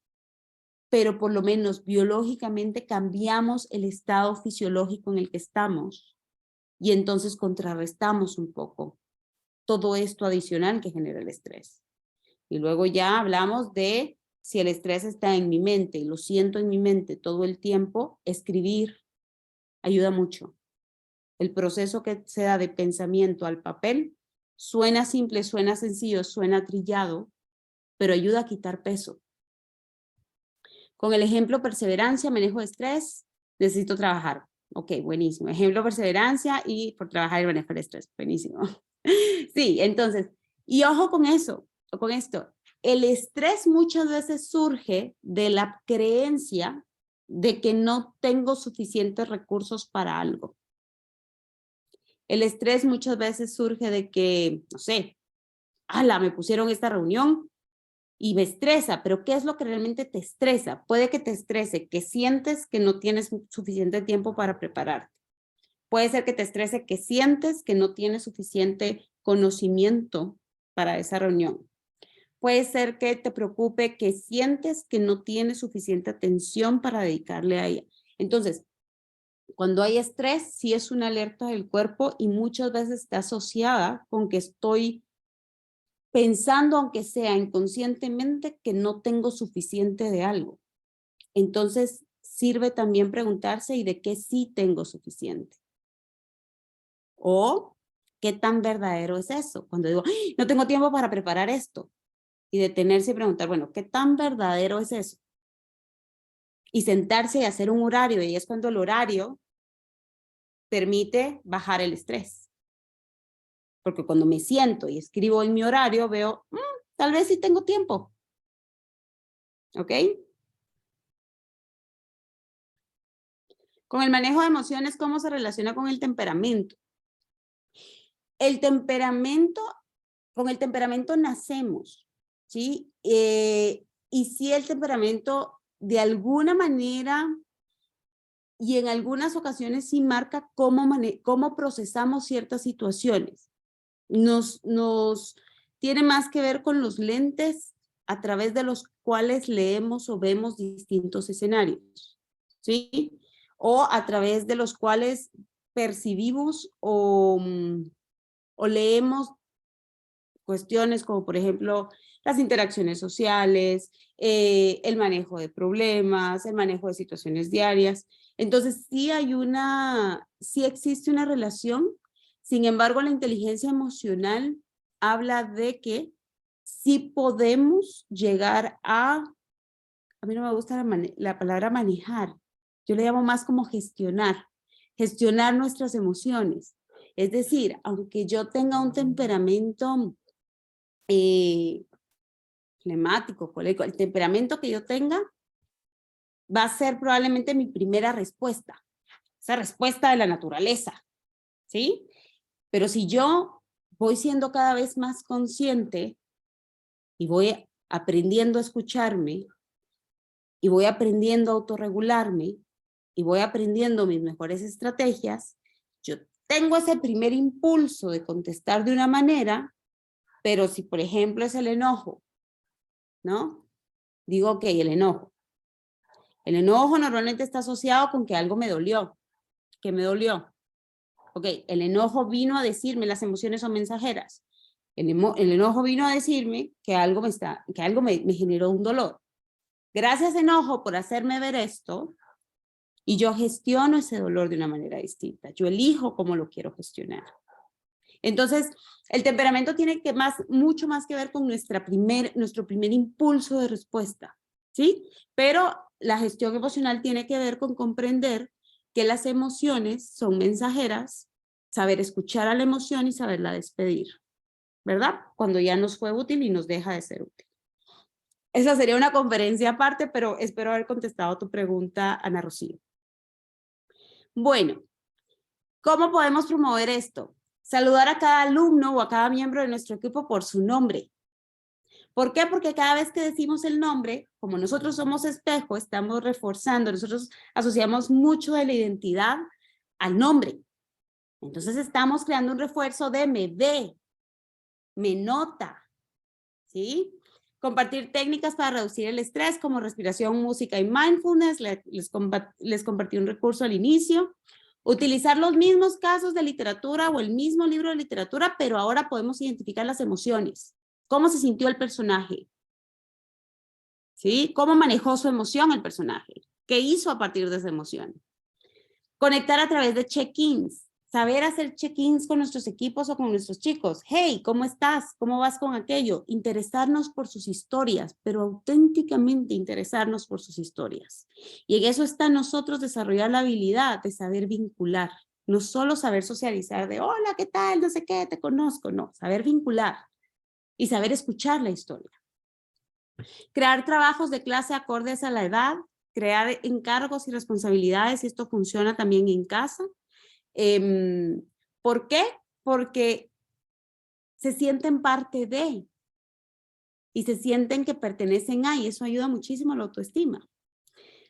pero por lo menos biológicamente cambiamos el estado fisiológico en el que estamos y entonces contrarrestamos un poco todo esto adicional que genera el estrés. Y luego ya hablamos de si el estrés está en mi mente y lo siento en mi mente todo el tiempo, escribir ayuda mucho. El proceso que se da de pensamiento al papel suena simple, suena sencillo, suena trillado, pero ayuda a quitar peso. Con el ejemplo perseverancia, manejo de estrés, necesito trabajar. Ok, buenísimo. Ejemplo perseverancia y por trabajar el manejo del estrés. Buenísimo. Sí, entonces, y ojo con eso, o con esto. El estrés muchas veces surge de la creencia de que no tengo suficientes recursos para algo. El estrés muchas veces surge de que, no sé, ala, me pusieron esta reunión y me estresa, pero ¿qué es lo que realmente te estresa? Puede que te estrese, que sientes que no tienes suficiente tiempo para prepararte. Puede ser que te estrese, que sientes que no tienes suficiente conocimiento para esa reunión. Puede ser que te preocupe, que sientes que no tienes suficiente atención para dedicarle a ella. Entonces, cuando hay estrés, sí es una alerta del cuerpo y muchas veces está asociada con que estoy pensando, aunque sea inconscientemente, que no tengo suficiente de algo. Entonces, sirve también preguntarse ¿y de qué sí tengo suficiente? O, ¿qué tan verdadero es eso? Cuando digo, ¡ay! No tengo tiempo para preparar esto. Y detenerse y preguntar, bueno, ¿qué tan verdadero es eso? Y sentarse y hacer un horario. Y es cuando el horario permite bajar el estrés. Porque cuando me siento y escribo en mi horario, veo, tal vez sí tengo tiempo. ¿Ok? Con el manejo de emociones, ¿cómo se relaciona con el temperamento? El temperamento, con el temperamento nacemos, ¿sí? Y sí, el temperamento de alguna manera y en algunas ocasiones sí marca cómo procesamos ciertas situaciones. Nos tiene más que ver con los lentes a través de los cuales leemos o vemos distintos escenarios, ¿sí? O a través de los cuales percibimos o leemos cuestiones como, por ejemplo, las interacciones sociales, el manejo de problemas, el manejo de situaciones diarias. Entonces, sí existe una relación. Sin embargo, la inteligencia emocional habla de que sí podemos llegar a mí no me gusta la palabra manejar, yo le llamo más como gestionar nuestras emociones. Es decir, aunque yo tenga un temperamento flemático, colérico, el temperamento que yo tenga va a ser probablemente mi primera respuesta, esa respuesta de la naturaleza, ¿sí? Pero si yo voy siendo cada vez más consciente y voy aprendiendo a escucharme, y voy aprendiendo a autorregularme y voy aprendiendo mis mejores estrategias, yo tengo ese primer impulso de contestar de una manera, pero si por ejemplo es el enojo, ¿no? Digo, ok, el enojo. El enojo normalmente está asociado con que algo me dolió. ¿Qué me dolió? Ok, el enojo vino a decirme, las emociones son mensajeras. El enojo vino a decirme que algo me generó un dolor. Gracias, enojo, por hacerme ver esto, y yo gestiono ese dolor de una manera distinta. Yo elijo cómo lo quiero gestionar. Entonces, el temperamento tiene mucho más que ver con nuestro primer impulso de respuesta, ¿sí? Pero la gestión emocional tiene que ver con comprender que las emociones son mensajeras, saber escuchar a la emoción y saberla despedir, ¿verdad? Cuando ya nos fue útil y nos deja de ser útil. Esa sería una conferencia aparte, pero espero haber contestado tu pregunta, Ana Rocío. Bueno, ¿cómo podemos promover esto? Saludar a cada alumno o a cada miembro de nuestro equipo por su nombre. ¿Por qué? Porque cada vez que decimos el nombre, como nosotros somos espejo, estamos reforzando, nosotros asociamos mucho de la identidad al nombre. Entonces estamos creando un refuerzo de me ve, me nota, ¿sí? Compartir técnicas para reducir el estrés como respiración, música y mindfulness. Les compartí un recurso al inicio. Utilizar los mismos casos de literatura o el mismo libro de literatura, pero ahora podemos identificar las emociones. ¿Cómo se sintió el personaje? ¿Sí? ¿Cómo manejó su emoción el personaje? ¿Qué hizo a partir de esa emoción? Conectar a través de check-ins. Saber hacer check-ins con nuestros equipos o con nuestros chicos. Hey, ¿cómo estás? ¿Cómo vas con aquello? Interesarnos por sus historias, pero auténticamente interesarnos por sus historias. Y en eso está nosotros desarrollar la habilidad de saber vincular. No solo saber socializar de, hola, ¿qué tal? No sé qué, te conozco. No, saber vincular y saber escuchar la historia. Crear trabajos de clase acordes a la edad. Crear encargos y responsabilidades, y esto funciona también en casa. ¿Por qué? Porque se sienten parte de y se sienten que pertenecen a, y eso ayuda muchísimo a la autoestima.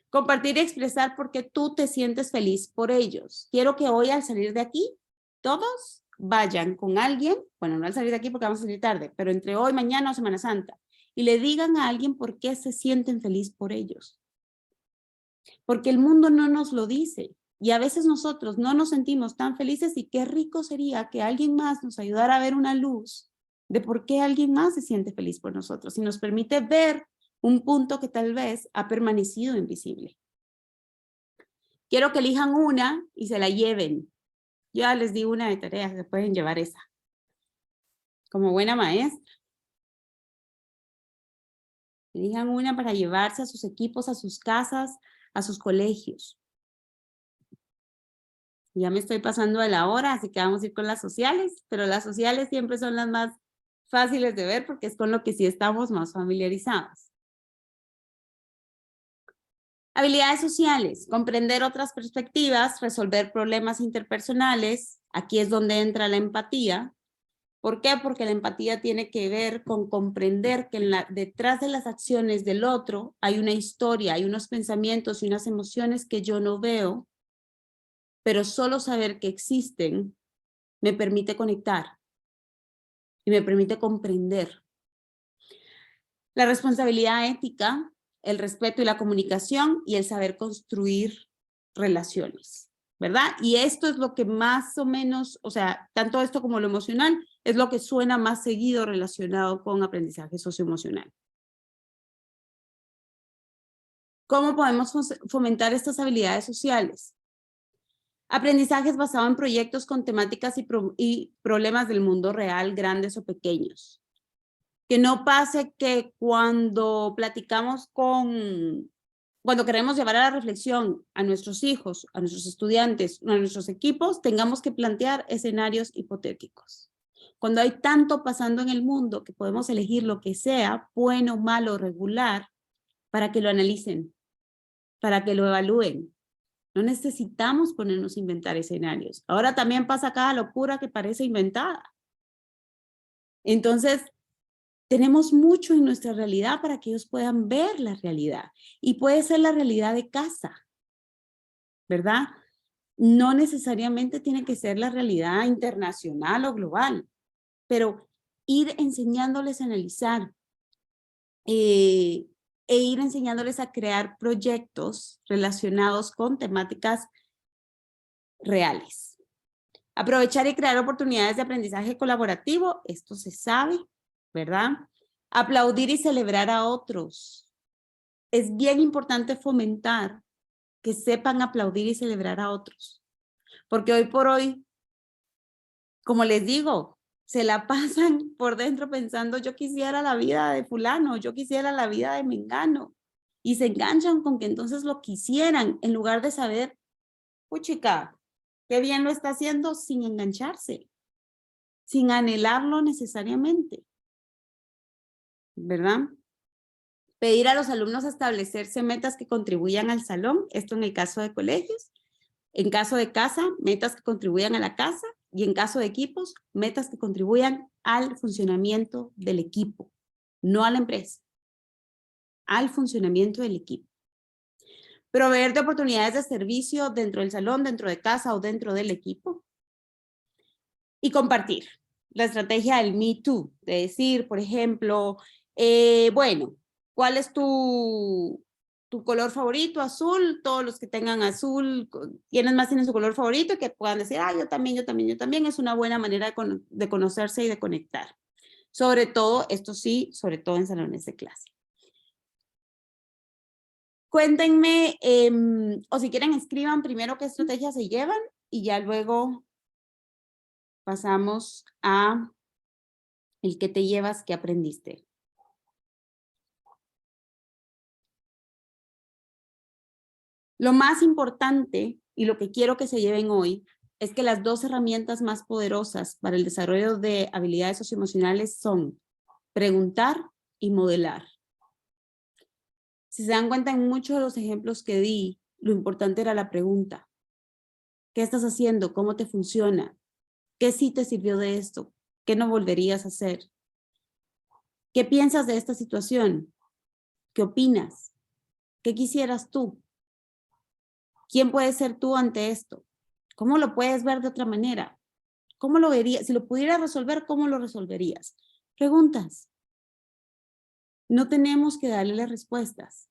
Compartir y expresar por qué tú te sientes feliz por ellos. Quiero que hoy al salir de aquí, todos vayan con alguien, bueno, no al salir de aquí porque vamos a salir tarde, pero entre hoy, mañana o Semana Santa, y le digan a alguien por qué se sienten feliz por ellos. Porque el mundo no nos lo dice. Y a veces nosotros no nos sentimos tan felices, y qué rico sería que alguien más nos ayudara a ver una luz de por qué alguien más se siente feliz por nosotros y nos permite ver un punto que tal vez ha permanecido invisible. Quiero que elijan una y se la lleven. Yo ya les di una de tareas, se pueden llevar esa. Como buena maestra. Elijan una para llevarse a sus equipos, a sus casas, a sus colegios. Ya me estoy pasando de la hora, así que vamos a ir con las sociales, pero las sociales siempre son las más fáciles de ver porque es con lo que sí estamos más familiarizados. Habilidades sociales, comprender otras perspectivas, resolver problemas interpersonales. Aquí es donde entra la empatía. ¿Por qué? Porque la empatía tiene que ver con comprender que detrás de las acciones del otro hay una historia, hay unos pensamientos y unas emociones que yo no veo, pero solo saber que existen me permite conectar y me permite comprender. La responsabilidad ética, el respeto y la comunicación, y el saber construir relaciones, ¿verdad? Y esto es lo que más o menos, o sea, tanto esto como lo emocional, es lo que suena más seguido relacionado con aprendizaje socioemocional. ¿Cómo podemos fomentar estas habilidades sociales? Aprendizajes basados en proyectos con temáticas y problemas del mundo real, grandes o pequeños. Que no pase que cuando platicamos cuando queremos llevar a la reflexión a nuestros hijos, a nuestros estudiantes, a nuestros equipos, tengamos que plantear escenarios hipotéticos. Cuando hay tanto pasando en el mundo que podemos elegir lo que sea, bueno, malo, regular, para que lo analicen, para que lo evalúen. No necesitamos ponernos a inventar escenarios. Ahora también pasa cada locura que parece inventada. Entonces, Tenemos mucho en nuestra realidad para que ellos puedan ver la realidad. Y puede ser la realidad de casa, ¿verdad? No necesariamente tiene que ser la realidad internacional o global, pero ir enseñándoles a analizar e ir enseñándoles a crear proyectos relacionados con temáticas reales. Aprovechar y crear oportunidades de aprendizaje colaborativo, esto se sabe, ¿verdad? Aplaudir y celebrar a otros. Es bien importante fomentar que sepan aplaudir y celebrar a otros. Porque hoy por hoy, como les digo, se la pasan por dentro pensando, yo quisiera la vida de fulano, yo quisiera la vida de mengano. Y se enganchan con que entonces lo quisieran, en lugar de saber, puchica, qué bien lo está haciendo sin engancharse, sin anhelarlo necesariamente, ¿verdad? Pedir a los alumnos establecerse metas que contribuyan al salón, esto en el caso de colegios. En caso de casa, metas que contribuyan a la casa, y en caso de equipos, metas que contribuyan al funcionamiento del equipo, no a la empresa, al funcionamiento del equipo. Proveer de oportunidades de servicio dentro del salón, dentro de casa o dentro del equipo. Y compartir la estrategia del Me Too, de decir, por ejemplo, bueno, ¿cuál es tu color favorito? Azul. Todos los que tengan azul, ¿quiénes más tienen su color favorito? Que puedan decir, ah, yo también, yo también, yo también. Es una buena manera de conocerse y de conectar. Sobre todo, esto sí, sobre todo en salones de clase. Cuéntenme, o si quieren escriban primero qué estrategias se llevan y ya luego pasamos a el que te llevas, que aprendiste. Lo más importante y lo que quiero que se lleven hoy es que las dos herramientas más poderosas para el desarrollo de habilidades socioemocionales son preguntar y modelar. Si se dan cuenta en muchos de los ejemplos que di, lo importante era la pregunta. ¿Qué estás haciendo? ¿Cómo te funciona? ¿Qué sí te sirvió de esto? ¿Qué no volverías a hacer? ¿Qué piensas de esta situación? ¿Qué opinas? ¿Qué quisieras tú? ¿Quién puedes ser tú ante esto? ¿Cómo lo puedes ver de otra manera? ¿Cómo lo verías? Si lo pudieras resolver, ¿cómo lo resolverías? Preguntas. No tenemos que darle las respuestas.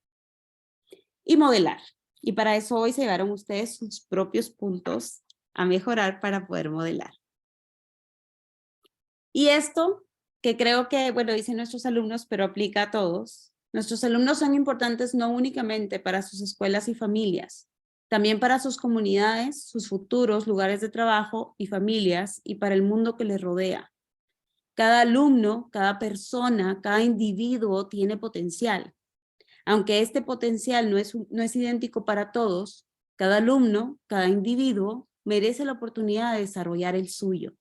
Y modelar. Y para eso hoy se llevaron ustedes sus propios puntos a mejorar para poder modelar. Y esto, que creo que, bueno, dicen nuestros alumnos, pero aplica a todos. Nuestros alumnos son importantes no únicamente para sus escuelas y familias, también para sus comunidades, sus futuros lugares de trabajo y familias, y para el mundo que les rodea. Cada alumno, cada persona, cada individuo tiene potencial. Aunque este potencial no es idéntico para todos, cada alumno, cada individuo merece la oportunidad de desarrollar el suyo.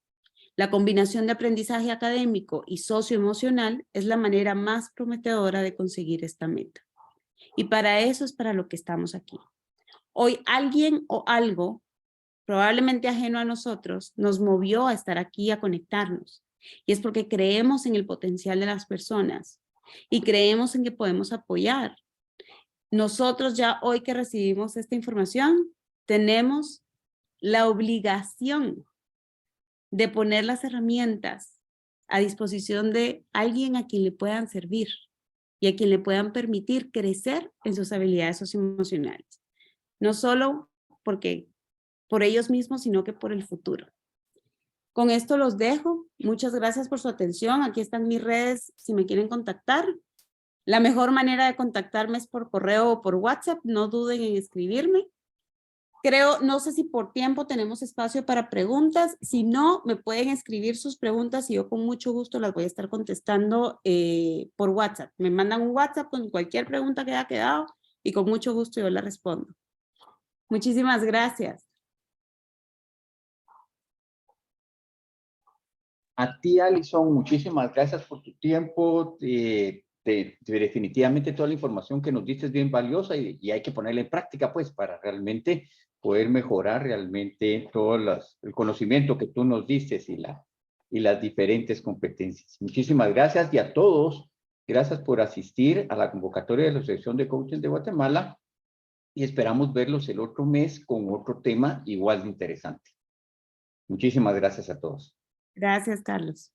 La combinación de aprendizaje académico y socioemocional es la manera más prometedora de conseguir esta meta. Y para eso es para lo que estamos aquí. Hoy alguien o algo, probablemente ajeno a nosotros, nos movió a estar aquí, a conectarnos. Y es porque creemos en el potencial de las personas y creemos en que podemos apoyar. Nosotros ya hoy que recibimos esta información, tenemos la obligación de poner las herramientas a disposición de alguien a quien le puedan servir y a quien le puedan permitir crecer en sus habilidades socioemocionales. No solo porque por ellos mismos, sino que por el futuro. Con esto los dejo. Muchas gracias por su atención. Aquí están mis redes si me quieren contactar. La mejor manera de contactarme es por correo o por WhatsApp. No duden en escribirme. Creo, no sé si por tiempo tenemos espacio para preguntas. Si no, me pueden escribir sus preguntas y yo con mucho gusto las voy a estar contestando por WhatsApp. Me mandan un WhatsApp con cualquier pregunta que haya quedado y con mucho gusto yo la respondo. Muchísimas gracias. A ti, Alison, muchísimas gracias por tu tiempo. Definitivamente toda la información que nos diste es bien valiosa y hay que ponerla en práctica, pues, para realmente poder mejorar realmente todo el conocimiento que tú nos diste y y las diferentes competencias. Muchísimas gracias y a todos, gracias por asistir a la convocatoria de la Asociación de Coaches de Guatemala y esperamos verlos el otro mes con otro tema igual de interesante. Muchísimas gracias a todos. Gracias, Carlos.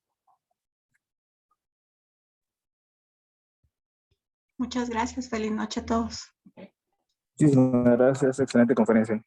Muchas gracias. Feliz noche a todos. Muchísimas gracias. Excelente conferencia.